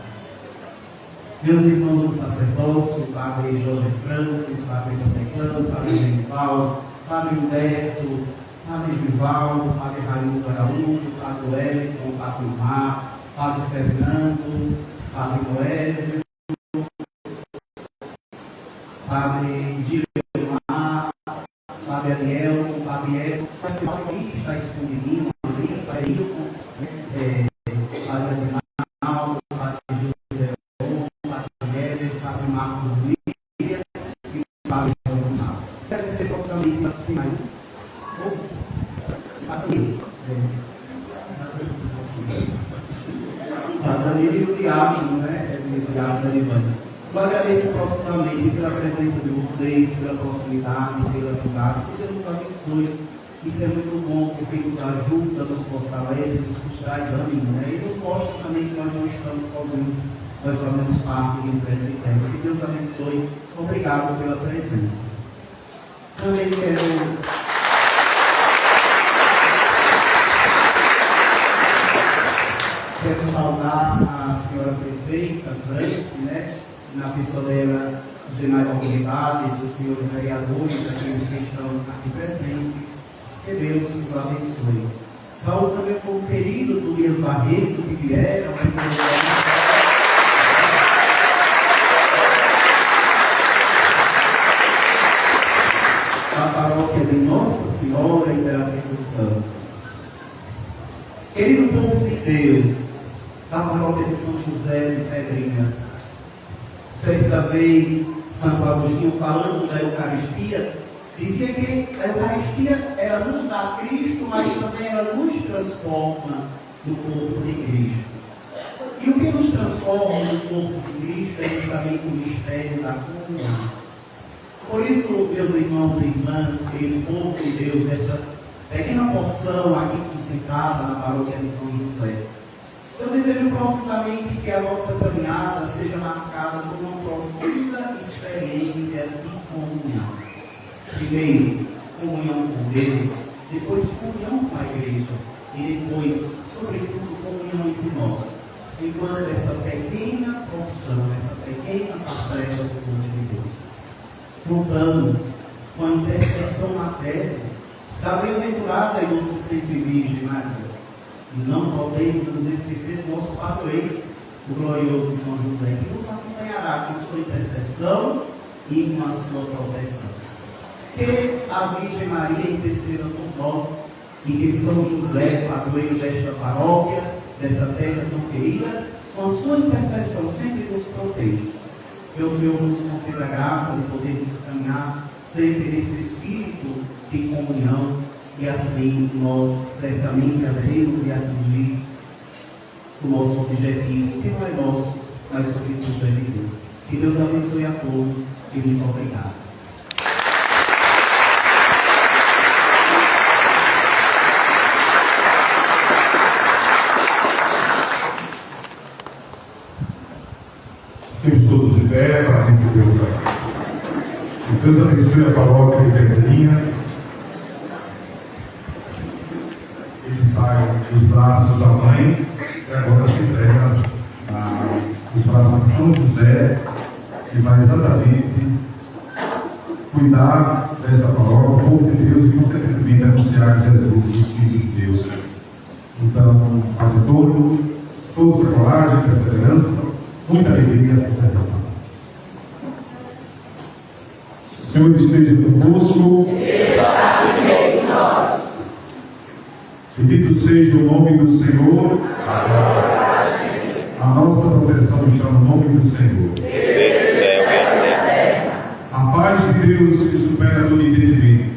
Meus irmãos do sacerdócio, Padre Jorge Francis, Padre Cantecano, Padre Genival, Padre Humberto, Padre Givaldo, Padre Raimundo Araújo, Padre Wellington, Padre Mar, Padre Fernando, Padre Noésio, Padre Gilmar, Padre Ariel, Padre Edson, Padre está escondidinho, Padre Hilton, Padre Adinaldo, Padre José, Padre Neves, Padre Marcos William e Padre Rosinaldo. Quero ser profundamente mais Danilo e o Diácono, né? O Diácono da Livânia. Eu agradeço profundamente pela presença de vocês, pela proximidade, pela amizade, que Deus nos abençoe. Isso é muito bom, porque nos ajuda, nos fortalece, nos traz ânimo, né? E nos mostra também que nós não estamos sozinhos, nós fazemos parte do presbitério. Que Deus abençoe. Obrigado pela presença. Também quero saudar a senhora prefeita, Franci, né? Na pistoleira de mais autoridade, dos senhores vereadores, aqueles que estão aqui presentes. Que Deus nos abençoe. Saúdo também com o querido Luiz Barreto, que vieram, a paróquia de Nossa Senhora Imperatriz dos Santos. Querido povo de Deus, da paróquia de São José de Pedrinhas, certa vez, Santo Agostinho, falando da Eucaristia, dizia que a Eucaristia é a luz da Cristo, mas também ela nos transforma no corpo de Cristo. E o que nos transforma no corpo de Cristo é justamente o mistério da comunhão. Por isso, meus irmãos e irmãs, querido povo de Deus, desta pequena porção aqui concentrada na paróquia de São José, eu desejo profundamente que a nossa caminhada seja marcada por uma profunda experiência de comunhão. Primeiro, comunhão com Deus, depois comunhão com a igreja e depois, sobretudo, comunhão entre nós. Enquanto essa pequena porção, essa pequena parcela do povo de Deus, contamos com a intercessão materna da bem-aventurada e nossa sempre Virgem Maria. E não podemos nos esquecer do nosso padroeiro, o glorioso São José, que nos acompanhará com sua intercessão e com a sua proteção. Que a Virgem Maria interceda por nós e que São José, padroeiro desta paróquia, dessa terra tão querida, com a sua intercessão sempre nos proteja. Que o Senhor nos conceda a graça de podermos caminhar sempre nesse espírito de comunhão e assim nós certamente haveremos de atingir o nosso objetivo, que não é nosso, mas sobretudo é de Deus. Que Deus abençoe a todos e muito obrigado. Temos todos de pé para receber o Eucaristia. Que Deus abençoe a paróquia de Pedrinhas. Ele sai dos braços da mãe e agora se entrega nos braços de São José, que vai exatamente cuidar desta paróquia, o povo de Deus, e consequentemente anunciar Jesus, o Filho de Deus. Então, fazer toda essa coragem, perseverança, muita alegria nessa jornada. O Senhor esteja conosco. Bendito seja o nome do Senhor. A nossa proteção está no nome do Senhor. A paz de Deus que supera todo entendimento,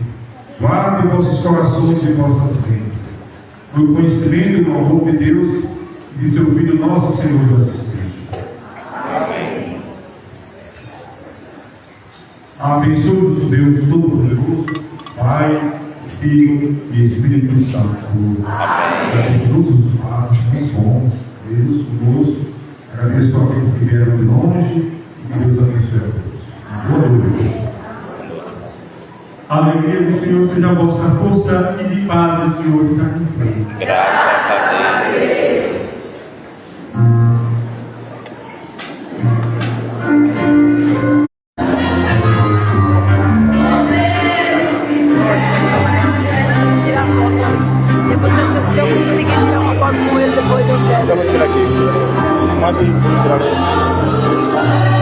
guarde vossos corações e vossas mentes, no conhecimento e no amor de Deus e de seu Filho nosso Senhor Jesus Cristo. Amém. Abençoe-nos Deus Todo-Poderoso, Pai, Filho e Espírito Santo. Amém. Que todos os fatos muito bons, Deus conosco. Agradeço a aqueles que vieram de longe e que Deus abençoe a todos. Boa noite. A alegria do Senhor seja a vossa força e de paz do Senhor está com vocês. Graças a Deus. Se eu conseguir tirar uma foto com ele depois eu quero. Estamos aqui. Manda aí, tirar.